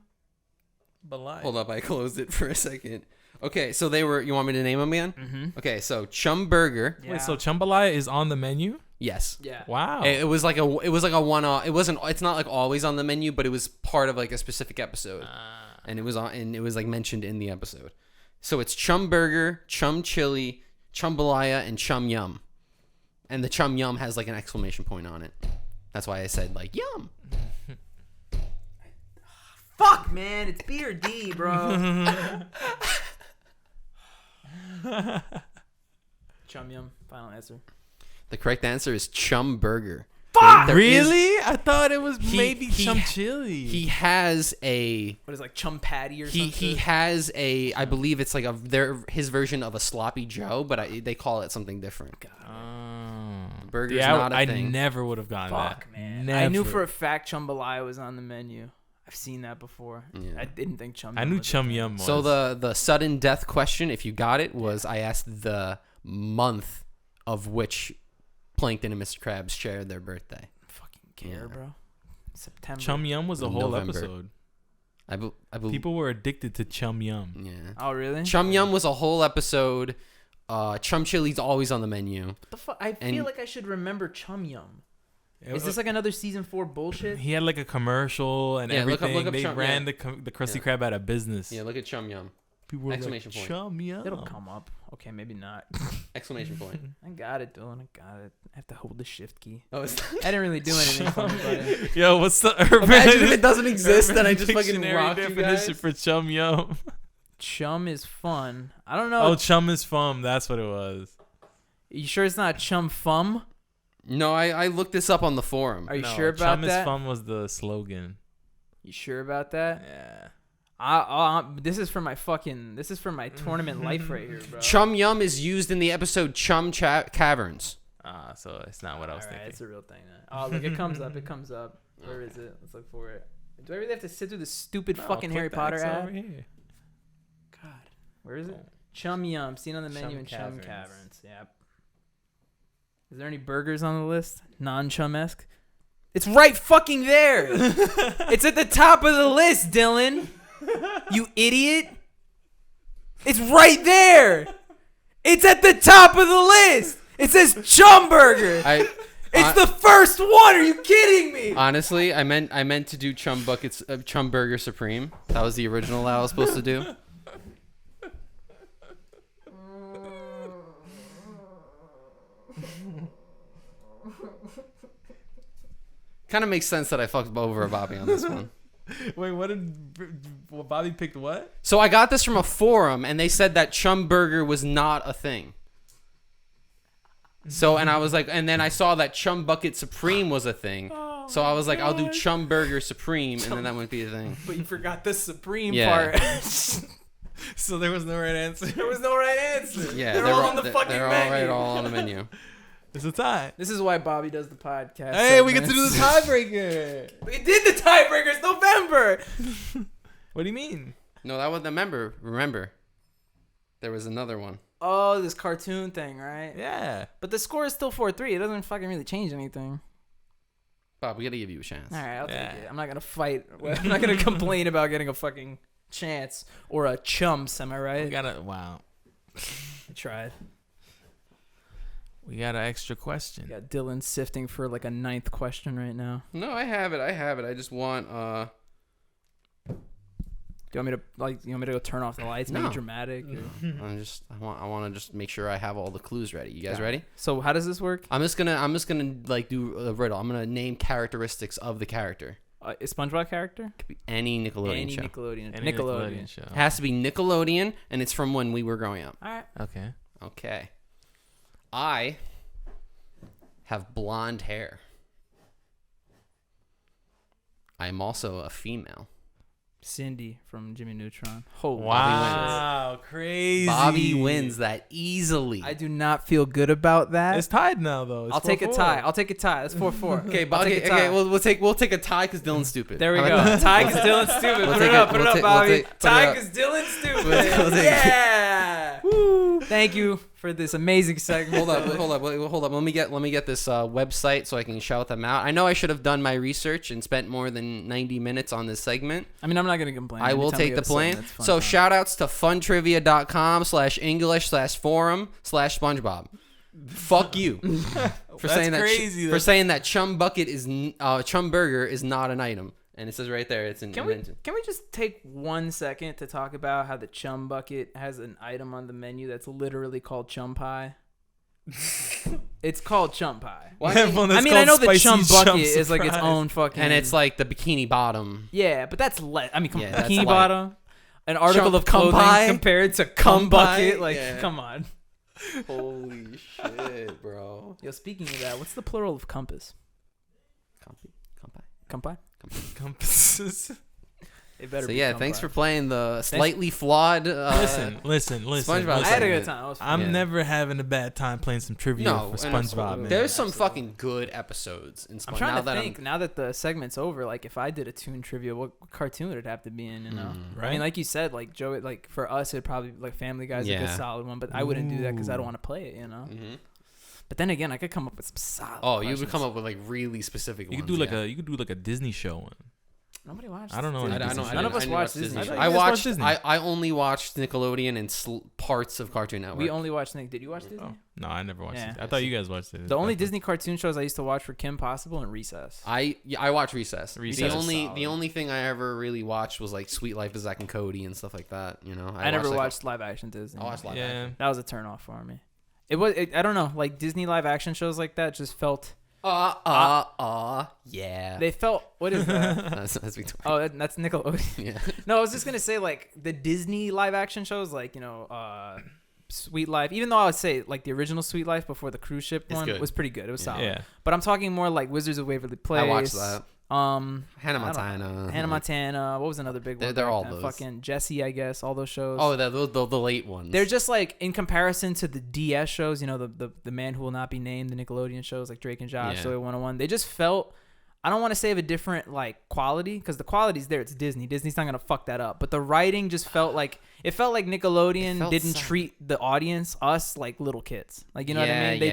Balaya. Hold up, I closed it for a second. Okay, so they were... You want me to name them again? Mm-hmm. Okay, so Chum Burger. Yeah. Wait, so Chumbalaya is on the menu? Yes. Yeah. Wow. It was like a one-off. It's not like always on the menu, but it was part of like a specific episode. And it was like mentioned in the episode. So it's Chum Burger, Chum Chili, Chumbalaya, and Chum Yum. And the Chum Yum has like an exclamation point on it. That's why I said like yum. Fuck, man. It's B or D, bro. Chum Yum. Final answer. The correct answer is Chum Burger. Fuck! Really? I thought it was maybe Chum Chili. He has a... What is it, like Chum Patty or something? He has a... I believe it's like his version of a Sloppy Joe, but they call it something different. Burger's not a thing. I never would have gotten that. Fuck, man. Never. I knew for a fact Chumbalaya was on the menu. I've seen that before. Yeah. I didn't think Chum Yum I knew was Chum Yum was. So the sudden death question, if you got it, was I asked the month of which Plankton and Mr. Krabs shared their birthday. Fucking care, bro. September. Chum Yum was a whole November. episode. I believe People were addicted to Chum Yum. Yeah. Oh, really? Chum Yum was a whole episode. Chum Chili's always on the menu. What the fuck? I feel like I should remember Chum Yum. It Is this like another season 4 bullshit? He had like a commercial and Yeah, everything. look up They Chum, ran the Krusty Krab out of business. Yeah, look at Chum Yum. People were Exclamation like, point. Chum Yum. It'll come up. Okay, maybe not. Exclamation point. I got it, Dylan. I got it. I have to hold the shift key. Oh, it's I didn't really do anything funny about it. Yo, what's the urban? Imagine if it doesn't exist, Urban then I just fucking Dictionary rock you definition guys. for Chum Yum. Chum is fun. I don't know. Oh, Chum is fun. That's what it was. You sure it's not Chum Fum? No, I looked this up on the forum. Are you No, sure about Chum that? is fun was the slogan. You sure about that? Yeah. This is for my tournament life right here, bro. Chum Yum is used in the episode Chum Caverns. So it's not what I was thinking. It's a real thing. Oh, look, it comes up. Where is it? Let's look for it. Do I really have to sit through the stupid fucking Harry Potter ad? God, where is it? Chum Yum, seen on the menu in Chum Caverns. Yep. Is there any burgers on the list? Non-Chum-esque? It's right fucking there. It's at the top of the list, Dylan. You idiot. It's right there. It's at the top of the list. It says Chum Burger. It's the first one. Are you kidding me? Honestly, I meant to do Chum Buckets, Chum Burger Supreme. That was the original that I was supposed to do. Kind of makes sense that I fucked over Bobby on this one. Wait, Bobby picked what? So I got this from a forum, and they said that Chum Burger was not a thing. So, and I was like, and then I saw that Chum Bucket Supreme was a thing. So I was like, I'll do Chum Burger Supreme, and then that wouldn't be a thing. But you forgot the Supreme part. So there was no right answer. There was no right answer. Yeah, they're all on the fucking they're menu. all on the menu. It's a tie. This is why Bobby does the podcast. Hey, we get to do the tiebreaker. We did the tiebreaker. It's November. What do you mean? No, that wasn't November. Remember, there was another one. Oh, this cartoon thing, right? Yeah. But the score is still 4-3. It doesn't fucking really change anything. Bob, we gotta give you a chance. All right, I'll take it. I'm not gonna fight. I'm not gonna complain about getting a fucking chance or a chumps. Am I right? Wow. I tried. We got an extra question. Got Dylan sifting for like a 9th question right now. No, I have it. I just want Do you want me to go turn off the lights, make No. it dramatic? I want to just make sure I have all the clues ready. You guys ready? So how does this work? I'm just gonna like do a riddle. I'm gonna name characteristics of the character. A SpongeBob character? Could be any Nickelodeon show. Any Nickelodeon show. It has to be Nickelodeon, and it's from when we were growing up. All right. Okay. I have blonde hair. I am also a female. Cindy from Jimmy Neutron. Oh, Wow, crazy. Bobby wins that easily. I do not feel good about that. It's tied now, though. It's I'll take a 4-4. tie. That's 4-4. Okay, I'll take a tie. we'll take a tie because Dylan's stupid. There we How go. about that? Tie because Dylan's stupid. Put it up, Bobby. Tie because Dylan's stupid. We'll take it. Yeah. Woo. Thank you for this amazing segment. Hold up. Let me get this website so I can shout them out. I know I should have done my research and spent more than 90 minutes on this segment. I mean, I'm not gonna complain. I will take the blame. So shout outs to funtrivia.com/English/forum/SpongeBob. Fuck you for saying that. Crazy. For saying that Chum Bucket is Chum Burger is not an item, and it says right there it's an Can invention. we just take 1 second to talk about how the Chum Bucket has an item on the menu that's literally called Chum Pie? It's called Chum Pie. Why? I mean, I know the Chum Bucket is like its own fucking, And it's like the Bikini Bottom. Yeah, but that's that's Bikini light. Bottom, an article Chum of clothing pie? compared to Cum Bucket. Like, Yeah. come on. Holy shit, bro. Yo, speaking of that, what's the plural of compass? Kumpai? Compasses. It better So be yeah, Kumpai. thanks for playing the slightly flawed. Listen. SpongeBob. I had a good time. It was fun. I'm Yeah. never having a bad time playing some trivia for SpongeBob, man. There's some fucking good episodes in SpongeBob. I'm trying to think. Now that the segment's over, like if I did a Toon trivia, what cartoon would it have to be in? You know, right? I mean, like you said, like Joey, like for us, it'd probably be like Family Guy's a good solid one, but I wouldn't do that because I don't want to play it. You know. Mm-hmm. But then again, I could come up with some solid. Oh, questions. you would come up with like really specific You ones. could do like a Disney show one. Nobody watched. I don't know. Disney. None of us watched Disney. I watched. I only watched Nickelodeon and parts of Cartoon Network. We only watched Nick. Did you watch Disney? Oh, no, I never watched Yeah. it. I thought you guys watched it. The only Disney cartoon shows I used to watch were Kim Possible and Recess. I watched Recess. Recess The is only only thing I ever really watched was like Sweet Life of Zack and Cody and stuff like that. You know, I never watched live action Disney. I watched live Yeah. action. That was a turn off for me. It was. I don't know. Like Disney live action shows like that just felt. Yeah. They felt. What is that? That's Victoria. Oh, that's Nickelodeon. Yeah. No, I was just gonna say like the Disney live action shows, like Sweet Life. Even though I would say like the original Sweet Life before the cruise ship one good. was pretty good. It was solid. Yeah. But I'm talking more like Wizards of Waverly Place. I watched that. Hannah I don't Montana. know. Hannah Montana. What was another big one? They're back all then? those. Fucking Jessie, I guess. All those shows. Oh, the late ones. They're just like in comparison to the DS shows, you know, the Man Who Will Not Be Named, the Nickelodeon shows like Drake and Josh, Yeah. Soy 101. They just felt, I don't want to say of a different like quality because the quality's there. It's Disney. Disney's not gonna fuck that up. But the writing just felt like Nickelodeon didn't treat the audience, us, like little kids. Like, you know what I mean? They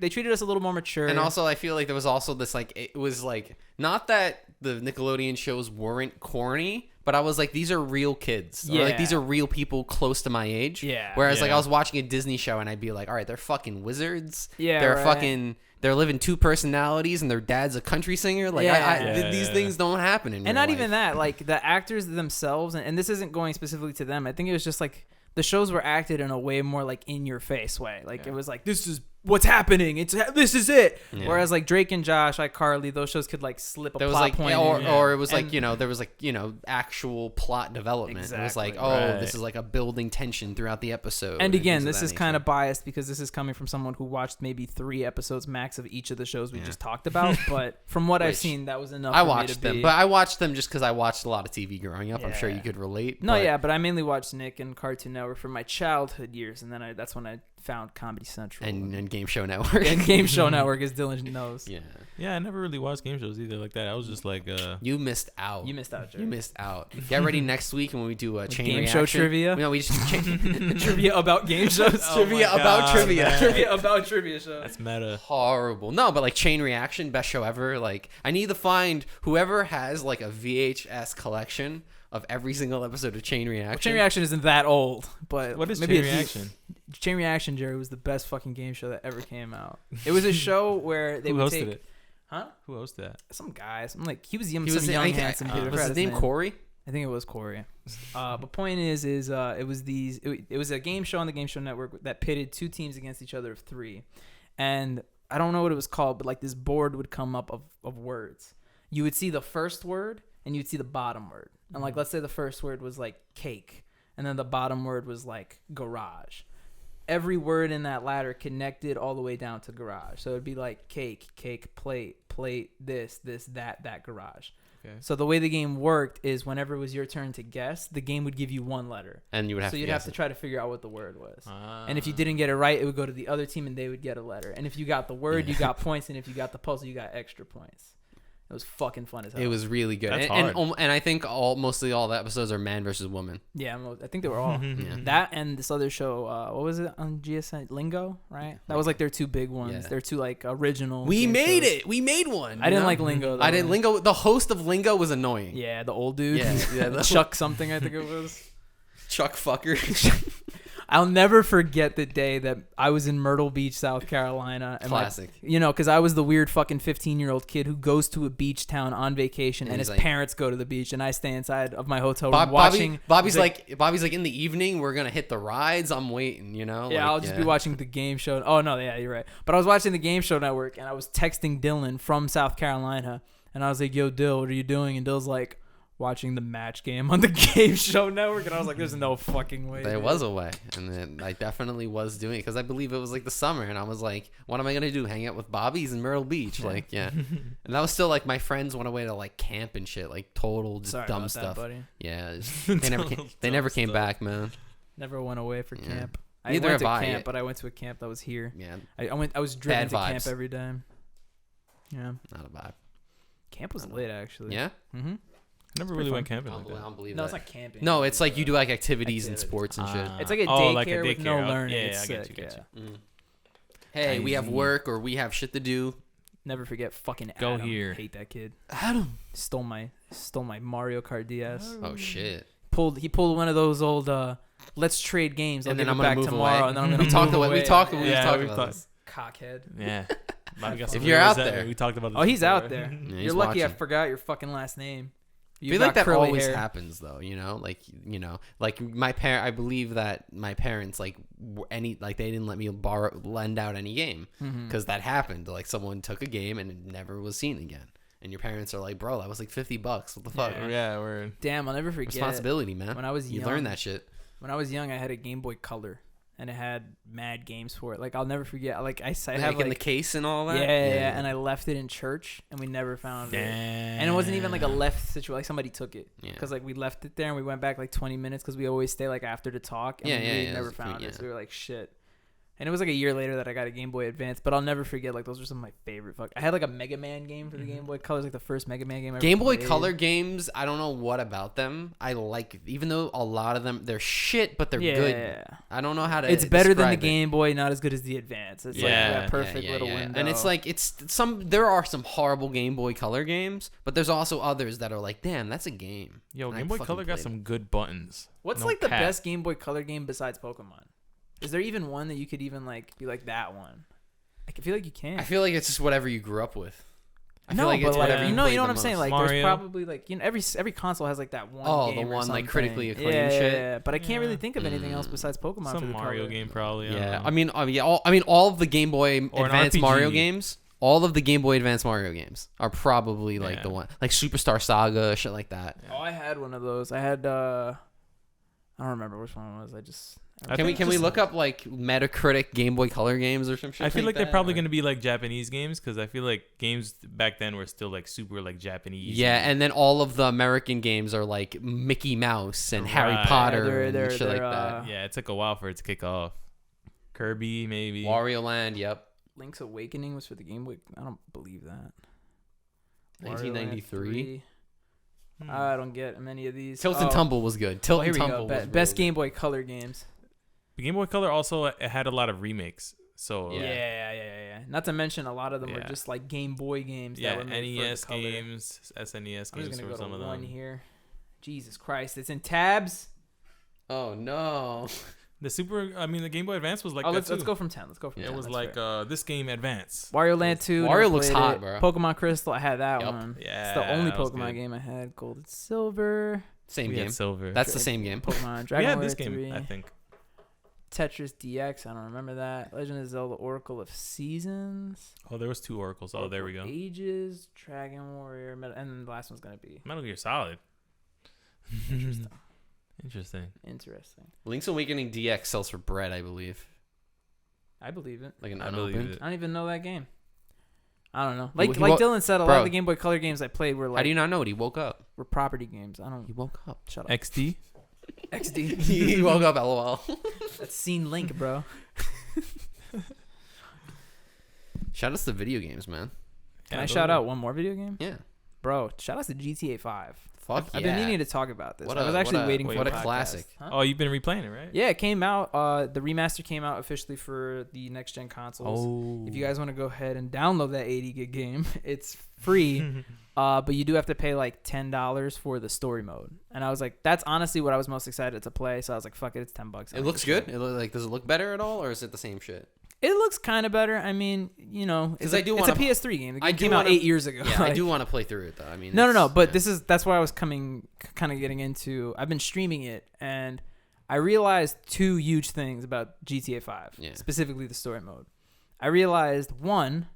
treated us a little more mature. And also, I feel like there was also this like, it was like, not that the Nickelodeon shows weren't corny, but I was like, these are real kids. Or like these are real people close to my age. Yeah. Whereas like I was watching a Disney show and I'd be like, all right, they're fucking wizards. Yeah. They're fucking. They're living 2 personalities and their dad's a country singer. Like these things don't happen in real And not life. even that. Like the actors themselves, and this isn't going specifically to them. I think it was just like the shows were acted in a way more like in your face way. Like it was like, this is what's happening. This is it. Yeah. Whereas like Drake and Josh, iCarly, those shows could like slip a plot like, point. Or it was like, there was like, actual plot development. Exactly. It was like, this is like a building tension throughout the episode. And again, this is kind of biased because this is coming from someone who watched maybe 3 episodes max of each of the shows we just talked about. But from what I've seen, that was enough. I watched them, but I watched them just because I watched a lot of TV growing up. I'm sure you could relate. No, but I mainly watched Nick and Cartoon Network for my childhood years, and then that's when I found Comedy Central and Game Show Network. And Game Show Network, as Dylan knows. Yeah, I never really watched game shows either like that. I was just like, you missed out. You missed out, Jerry. You missed out. Get ready next week when we do a chain game reaction. show trivia. No, we just trivia about game shows. Trivia about trivia. Trivia about trivia shows. That's meta. Horrible. No, but like chain reaction, best show ever. Like I need to find whoever has like a VHS collection of every single episode of Chain Reaction. Well, Chain Reaction isn't that old, but what is maybe Chain Reaction? Chain Reaction, Jerry, was the best fucking game show that ever came out. It was a show where they would take. Huh? Who hosted that? Some guy. Some young handsome dude. Was his name Corey? I think it was Corey. But point is it was a game show on the Game Show Network that pitted 2 teams against each other of 3, and I don't know what it was called, but like this board would come up of words. You would see the first word and you'd see the bottom word. And like, let's say the first word was like cake, and then the bottom word was like garage. Every word in that ladder connected all the way down to garage. So it'd be like cake, plate, this, that garage. Okay. So the way the game worked is whenever it was your turn to guess, the game would give you 1 letter. And you would have so you'd have to try to figure out what the word was. And if you didn't get it right, it would go to the other team and they would get a letter. And if you got the word, you got points. And if you got the puzzle, you got extra points. It was fucking fun as hell. It was really good. That's hard. And I think mostly all the episodes are man versus woman. Yeah, I think they were all. That and this other show, what was it on GSN? Lingo, right? That was like their 2 big ones. Yeah. Their 2 like original. We made it. We made one. I didn't like Lingo though. I didn't. Lingo. The host of Lingo was annoying. Yeah, the old dude. Yeah. Chuck something, I think it was. Chuck fucker. I'll never forget the day that I was in Myrtle Beach, South Carolina. And classic. Because I was the weird fucking 15-year-old kid who goes to a beach town on vacation and his parents go to the beach and I stay inside of my hotel room watching. Bobby's like in the evening we're gonna hit the rides. I'm waiting, Yeah, I'll just be watching the game show. Oh no, yeah, you're right. But I was watching the Game Show Network and I was texting Dylan from South Carolina and I was like, "Yo, Dill, what are you doing?" And Dill's like, watching the match game on the Game Show Network, and I was like, "There's no fucking way." There was a way, and then I definitely was doing it because I believe it was like the summer, and I was like, "What am I gonna do? Hang out with Bobby's in Myrtle Beach?" Like, yeah. And that was still like my friends went away to like camp and shit, like total just Sorry dumb about stuff. That, buddy. Yeah, they never came back, man. Never went away for camp. Neither I went to have camp, but I went to a camp that was here. Yeah, I was driven to camp every day. Yeah, not a vibe. Camp was lit, actually. Yeah. Mm-hmm. I never really went camping. I don't believe no, that. it's not camping. No, it's like you do like activities and sports and shit. It's like a daycare with no learning. Yeah, I get you. Hey, we have work or we have shit to do. Never forget fucking Go Adam. here. Hate that kid. Adam stole my Mario Kart DS. Oh shit. He pulled one of those old let's trade games. And then I'm gonna move tomorrow. Away. And then I'm gonna we talked about this. Cockhead. Yeah. If you're out there, we talked about this. Oh, he's out there. Yeah, you're lucky watching. I forgot your fucking last name. I feel like that always happens though, like my I believe that my parents they didn't let me lend out any game because that happened. Like someone took a game and it never was seen again. And your parents are like, "Bro, that was like $50. What the fuck?" Yeah, we're damn. I'll never forget. Responsibility, man. When I was young, you learn that shit. When I was young, I had a Game Boy Color. And it had mad games for it. Like, I'll never forget. Like, I have in the case and all that? Yeah. And I left it in church, and we never found it. And it wasn't even, like, a left situation. Like, somebody took it. Because, like, we left it there, and we went back, like, 20 minutes, because we always stay, like, after to talk. And we never found it. So we were like, shit. And it was like a year later that I got a Game Boy Advance, but I'll never forget, like, those are some of my favorite. I had like a Mega Man game for the Game Boy Color, like the first Mega Man game I ever Game Boy played. Color games, I don't know what about them. I like, even though a lot of them, they're shit, but they're good. I don't know how to It's better than the Game Boy, not as good as the Advance. It's like that perfect little window. And it's like, there are some horrible Game Boy Color games, but there's also others that are like, damn, that's a game. Yo, Game Boy Color got some good buttons. What's like the best Game Boy Color game besides Pokemon? Is there even one that you could even like be like that one? I feel like you can. I feel like it's just whatever you grew up with. I feel like it's whatever you know what I'm saying. Like Mario. There's probably like every console has like that one. Oh, game the one like critically acclaimed shit. Yeah, but I can't really think of anything else besides Pokemon. Some for the Mario color. game probably. Yeah, I mean, all of the Game Boy Advance Mario games. All of the Game Boy Advance Mario games are probably like the one, like Superstar Saga, shit like that. Oh, I had one of those. I had. I don't remember which one it was. Can we look up like Metacritic Game Boy Color games or some shit? I feel like they're probably going to be like Japanese games because I feel like games back then were still like super like Japanese. Yeah, and then all of the American games are like Mickey Mouse and Harry Potter and shit like that. Yeah, it took a while for it to kick off. Kirby maybe. Wario Land, yep. Link's Awakening was for the Game Boy. I don't believe that. 1993. I don't get many of these. Tilt and Tumble was good. Tilt and Tumble was best Game Boy Color games. The Game Boy Color also had a lot of remakes. So yeah. Not to mention a lot of them were just like Game Boy games. Yeah, that were made NES for the games, SNES I'm games just gonna for go some to of one them. here. Jesus Christ, it's in tabs. Oh no. The Game Boy Advance was like let's go from 10. It was like this game Advance. Wario Land 2. Wario looks hot, bro. Pokemon Crystal, I had that one. Yeah, it's the only Pokemon game I had. Gold and Silver. Same game. Silver. That's the same game. Pokemon Dragon had Warrior this game, 3. I think. Tetris DX, I don't remember that. Legend of Zelda Oracle of Seasons. Oh, there was 2 Oracles. Oh, there we go. Ages, Dragon Warrior, and then the last one's gonna be Metal Gear Solid. Interesting. Interesting. Link's Awakening DX sells for bread, I believe. I believe it. Like an I unopened. I don't even know that game. I don't know. Like Dylan said, a lot of the Game Boy Color games I played were like. How do you not know it? He woke up. Were property games. I don't. He woke up. Shut up. XD. XD. He woke up. LOL. That's Scene Link, bro. Shout outs to video games, man. Can I shout out one more video game? Yeah. Bro, shout outs to GTA 5. Fuck I've been meaning to talk about this. I was actually waiting for what a classic. Huh? Oh, you've been replaying it, right? Yeah, it came out. The remaster came out officially for the next gen consoles. Oh. If you guys want to go ahead and download that 80 gig game, it's free. But you do have to pay like $10 for the story mode. And I was like, that's honestly what I was most excited to play. So I was like, fuck it, it's $10. It looks good. Does it look better at all, or is it the same shit? It looks kind of better. I mean, you know, it's a PS3 game. The game came out 8 years ago. Yeah, I do want to play through it though. I mean, no. But that's why I was kind of getting into. I've been streaming it, and I realized 2 huge things about GTA 5, specifically the story mode. I realized one,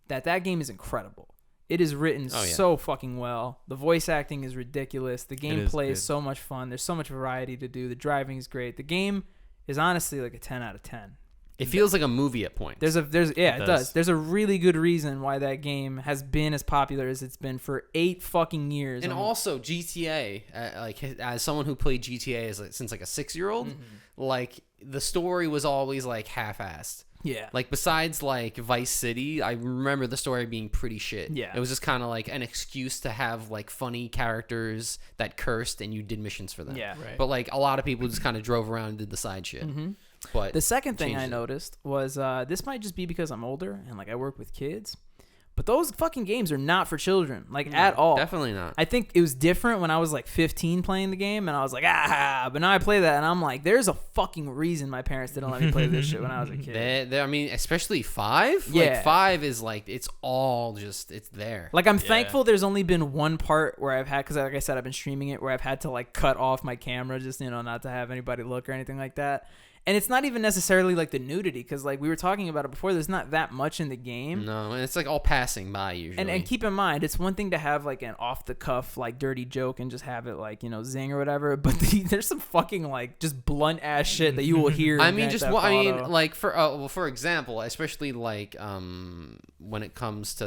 that game is incredible. It is written so fucking well. The voice acting is ridiculous. The gameplay is so much fun. There's so much variety to do. The driving is great. The game is honestly like a 10 out of 10. It feels like a movie at points. It does. There's a really good reason why that game has been as popular as it's been for 8 fucking years. And also GTA, as someone who played GTA since like a 6-year-old, like the story was always like half-assed. Yeah. Like besides like Vice City, I remember the story being pretty shit. Yeah. It was just kind of like an excuse to have like funny characters that cursed and you did missions for them. Yeah. Right. But like a lot of people just kind of drove around and did the side shit. But the second thing I noticed was this might just be because I'm older and like I work with kids, but those fucking games are not for children, like at all. Definitely not. I think it was different when I was like 15 playing the game and I was like, but now I play that and I'm like, there's a fucking reason my parents didn't let me play this shit when I was a kid. I mean, especially 5. Yeah. Like 5 is like, it's all just, it's there. Like I'm thankful there's only been one part where I've had, because like I said, I've been streaming it, where I've had to like cut off my camera just, not to have anybody look or anything like that. And it's not even necessarily like the nudity, because like we were talking about it before, there's not that much in the game. No, it's like all passing by usually. And keep in mind, it's one thing to have like an off the cuff like dirty joke and just have it like zing or whatever, but there's some fucking like just blunt ass shit that you will hear. I mean, like for example, especially like when it comes to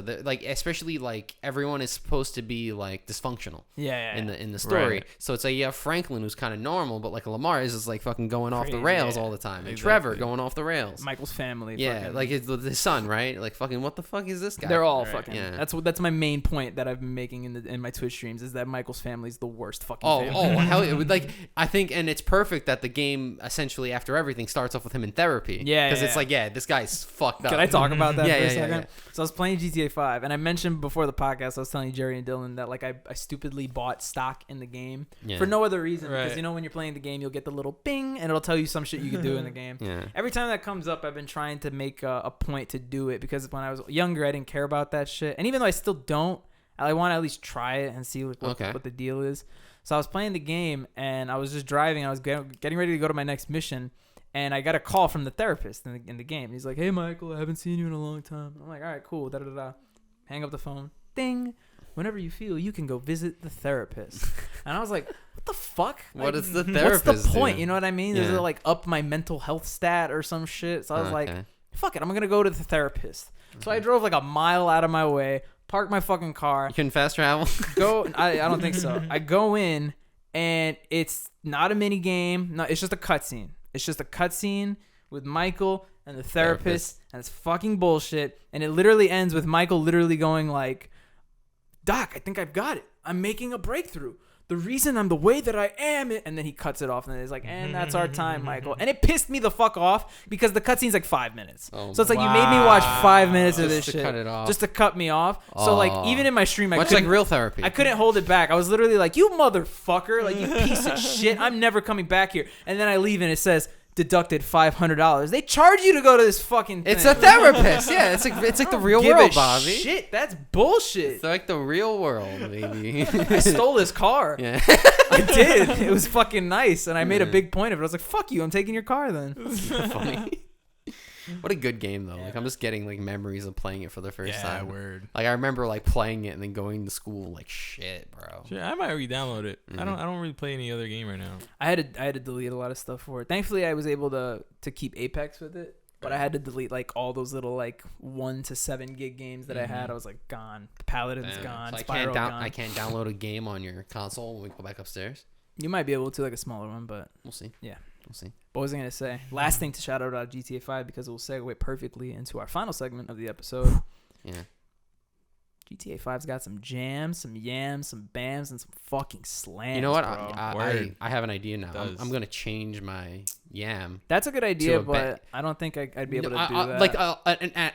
especially like everyone is supposed to be like dysfunctional. Yeah. In the story, right. so it's like you have Franklin who's kind of normal, but like Lamar is just like fucking going off the rails all all the time. And Trevor going off the rails. Michael's family. Yeah, like it's his son, right? Like fucking, what the fuck is this guy? They're all fucking. Yeah. That's my main point that I've been making in my Twitch streams is that Michael's family is the worst fucking. Family. Hell, like I think, and it's perfect that the game essentially after everything starts off with him in therapy. Yeah, because it's like, this guy's fucked up. Can I talk about that for a second? Yeah. So I was playing GTA 5, and I mentioned before the podcast, I was telling Jerry and Dylan that like I stupidly bought stock in the game for no other reason because when you're playing the game, you'll get the little bing and it'll tell you some shit you can do in the game. Yeah. Every time that comes up, I've been trying to make a point to do it because when I was younger, I didn't care about that shit, and even though I still don't, I want to at least try it and see what the deal is. So I was playing the game and I was just driving. I was getting ready to go to my next mission. And I got a call from the therapist in the game. He's like, "Hey, Michael, I haven't seen you in a long time." I'm like, "All right, cool." Hang up the phone. Ding. Whenever you feel, you can go visit the therapist. And I was like, "What the fuck? What is the therapist? What's the point? Do? You know what I mean? Does it like up my mental health stat or some shit?" So I was like, "Fuck it, I'm gonna go to the therapist." So I drove like a mile out of my way, parked my fucking car. You can fast travel? I don't think so. I go in, and it's not a mini game. No, it's just a cutscene. It's just a cutscene with Michael and the therapist, and it's fucking bullshit. And it literally ends with Michael literally going like, "Doc, I think I've got it. I'm making a breakthrough. The reason I'm the way that I am," and then he cuts it off, and it's like, "And that's our time, Michael." And it pissed me the fuck off because the cutscene's like 5 minutes. So it's like you made me watch 5 minutes of this shit cut it off. just to cut me off. So like even in my stream, much like real therapy, I couldn't hold it back. I was literally like, "You motherfucker! Like you piece of shit! I'm never coming back here." And then I leave, and it says, "Deducted $500. They charge you to go to this fucking thing. It's a therapist. Yeah, it's like the real world, Bobby. Shit, that's bullshit. It's like the real world, baby. I stole his car. Yeah. I did. It was fucking nice, and I made a big point of it. I was like, "Fuck you, I'm taking your car then." That's so funny. What a good game though. Like I'm just getting like memories of playing it for the first time. Word. Like I remember like playing it and then going to school like shit, bro. Shit, I might re-download it. I don't really play any other game right now. I had to delete a lot of stuff for it. Thankfully, I was able to keep Apex with it, but I had to delete like all those little like 1 to 7 gig games that I had. I was like gone. Paladin's gone. So gone. I can't download a game on your console when we go back upstairs. You might be able to, like a smaller one, but we'll see. Yeah. We'll see. What was I going to say? Last thing to shout out about GTA 5 because it will segue perfectly into our final segment of the episode. Yeah. GTA 5's got some jams, some yams, some bams, and some fucking slams. You know what? Bro. I have an idea now. I'm going to change my yam. That's a good idea, but I don't think I'd be able to do that. Like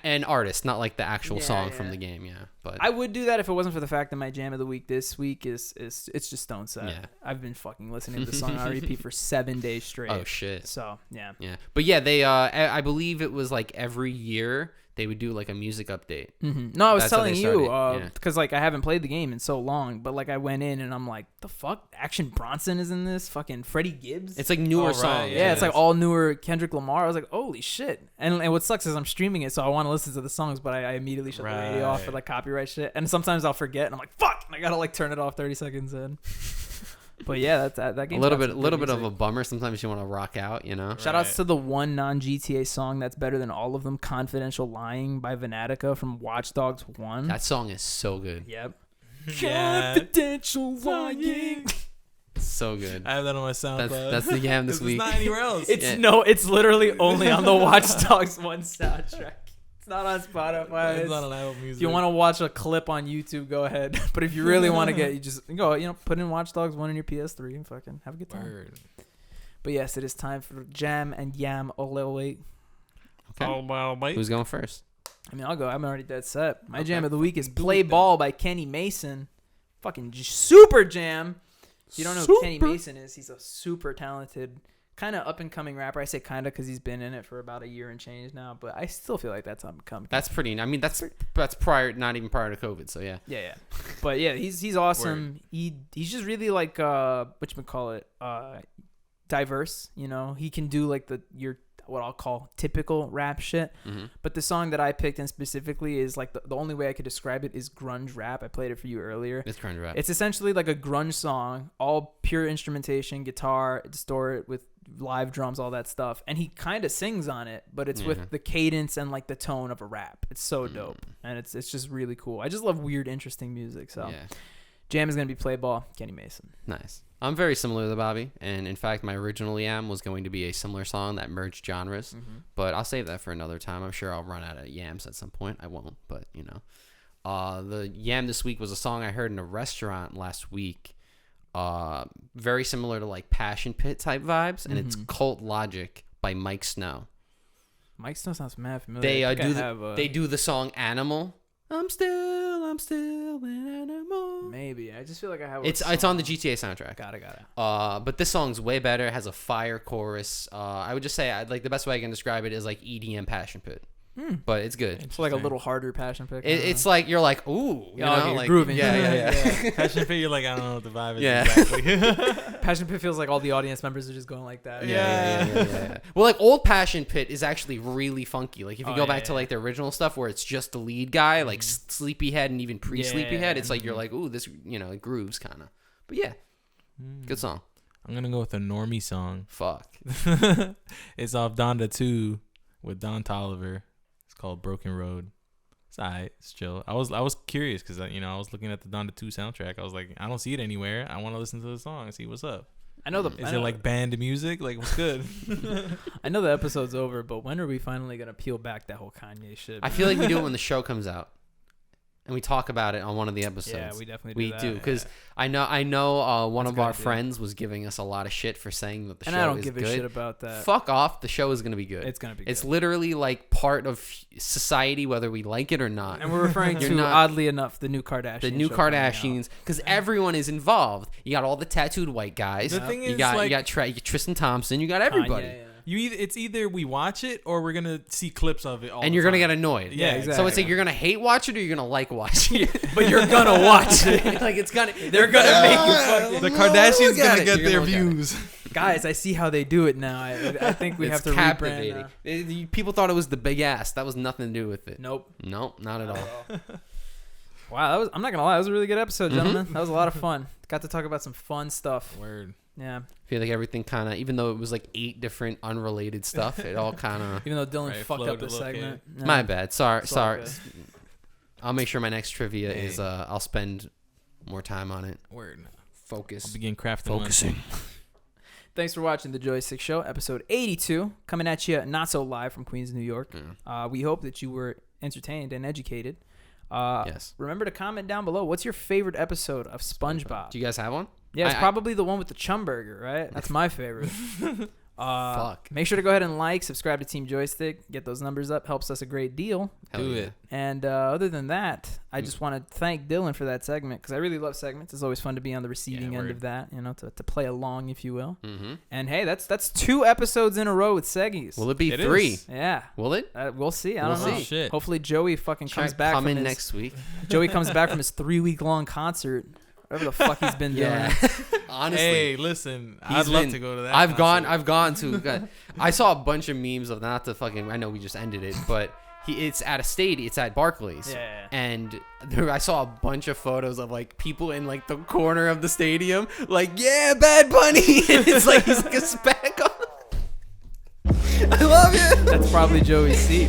an artist, not like the actual song from the game. Yeah, but I would do that if it wasn't for the fact that my jam of the week this week is it's just Stone Set. Yeah. I've been fucking listening to the song on repeat for 7 days straight. Oh shit. So yeah. Yeah, but yeah, they I believe it was like every year they would do like a music update. Mm-hmm. No, I was telling you because like I haven't played the game in so long, but like I went in and I'm like, the fuck, Action Bronson is in this, fucking Freddie Gibbs. It's like newer songs. Yeah, it's like all newer Kendrick Lamar. I was like, holy shit. And what sucks is I'm streaming it, so I want to listen to the songs, but I immediately shut the radio off for like copyright shit. And sometimes I'll forget and I'm like, fuck, and I gotta like turn it off 30 seconds in. But yeah, that game. A little bit of a bummer. Sometimes you want to rock out, you know. Shout outs to the one non-GTA song that's better than all of them, "Confidential Lying" by Venatica from Watch Dogs 1. That song is so good. Yep. Confidential lying. So good. I have that on my SoundCloud. That's the yam this week. It's not anywhere else. It's literally only on the Watch Dogs 1 soundtrack. Not on Spotify. It's not on Apple Music. If you want to watch a clip on YouTube, go ahead. But if you really want to get, you just go, put in Watch Dogs 1 in your PS3 and fucking have a good time. Word. But yes, it is time for Jam and Yam Ole. Okay. Who's going first? I mean, I'll go. I'm already dead set. My jam of the week is "Play Ball" by Kenny Mason. Fucking super jam. If you don't know who Kenny Mason is, he's a super talented, kind of up and coming rapper. I say kind of because he's been in it for about a year and change now, but I still feel like that's up and coming. That's pretty. I mean, that's prior, not even prior to COVID. So yeah. Yeah. But yeah, he's awesome. He's just really like whatchamacallit, diverse. You know, he can do like your what I'll call typical rap shit. Mm-hmm. But the song that I picked in specifically is like the only way I could describe it is grunge rap. I played it for you earlier. It's grunge rap. It's essentially like a grunge song, all pure instrumentation, guitar, distort with live drums, all that stuff. And he kind of sings on it, but it's with the cadence and like the tone of a rap. It's so dope. And it's just really cool. I just love weird, interesting music. So Jam is going to be Play Ball, Kenny Mason. Nice. I'm very similar to Bobby, and in fact, my original yam was going to be a similar song that merged genres, but I'll save that for another time. I'm sure I'll run out of yams at some point. I won't, but you know. The yam this week was a song I heard in a restaurant last week, very similar to like Passion Pit type vibes, and it's Cult Logic by Mike Snow. Mike Snow sounds mad familiar. They do the song Animal. I'm still an animal. Maybe. I just feel like I have It's on the GTA soundtrack. Got it. But this song's way better. It has a fire chorus. I would just say like the best way I can describe it is like EDM Passion Pit. But it's good. It's like a little harder Passion Pit. It's like you're like, ooh, you know, like grooving. Yeah. Passion Pit, you're like, I don't know what the vibe is exactly. Passion Pit feels like all the audience members are just going like that. Yeah. Well, like old Passion Pit is actually really funky. Like if you go back to like the original stuff where it's just the lead guy, like Sleepyhead and even pre-Sleepyhead, it's like you're like, ooh, this, you know, it grooves kind of. But yeah, good song. I'm gonna go with a normie song. Fuck. It's off Donda 2 with Don Toliver. Called Broken Road. It's alright. It's chill. I was curious because I was looking at the Donda 2 soundtrack. I was like, I don't see it anywhere. I want to listen to the song and see what's up. Is it like band music? Like what's good? I know the episode's over, but when are we finally gonna peel back that whole Kanye shit? I feel like we do it when the show comes out. And we talk about it on one of the episodes. Yeah, we definitely do. Because I know one of our friends was giving us a lot of shit for saying that the show is good. And I don't give a shit about that. Fuck off. The show is going to be good. It's going to be good. It's literally like part of society, whether we like it or not. And we're referring to, oddly enough, the new Kardashians. The new Kardashians. Because everyone is involved. You got all the tattooed white guys. The thing is, you got Tristan Thompson. You got everybody. Kanye, it's either we watch it or we're gonna see clips of it all and the you're time. Gonna get annoyed. Yeah, exactly. So it's like you're gonna hate watch it or you're gonna like watch it. But you're gonna watch it. Like they're gonna make you fucking. The Kardashians gonna get their views. Guys, I see how they do it now. I think we have to rebrand. People thought it was the big ass. That was nothing to do with it. Nope, not at all. Wow, I'm not gonna lie. That was a really good episode, gentlemen. That was a lot of fun. Got to talk about some fun stuff. Word. Yeah. I feel like everything kind of, even though it was like 8 different unrelated stuff, it all kind of. Even though Dylan fucked up the segment. Yeah. My bad. Sorry. I'll make sure my next trivia is I'll spend more time on it. Word. Focus. I'll begin focusing. Thanks for watching the Joystick Show, episode 82, coming at you not so live from Queens, New York. We hope that you were entertained and educated. Yes. Remember to comment down below. What's your favorite episode of SpongeBob? Do you guys have one? Yeah, it's probably the one with the Chum Burger, right? That's my favorite. Fuck. Make sure to go ahead and subscribe to Team Joystick, get those numbers up. Helps us a great deal. Do it. And other than that, I just want to thank Dylan for that segment because I really love segments. It's always fun to be on the receiving end of that, to play along, if you will. Mm-hmm. And hey, that's 2 episodes in a row with Seggies. Will it be 3? Yeah. Will it? We'll see. I don't know. Shit. Hopefully Joey fucking comes back. Next week. Joey comes back from his 3-week-long concert. Whatever the fuck he's been doing. Honestly. Hey, listen, I'd love to go to that. I've gone to. I saw a bunch of memes of not the fucking. I know we just ended it, but it's at a stadium. It's at Barclays. Yeah. And I saw a bunch of photos of like people in like the corner of the stadium, like Bad Bunny, and it's like he's like a spec on. I love it. That's probably Joey's seat.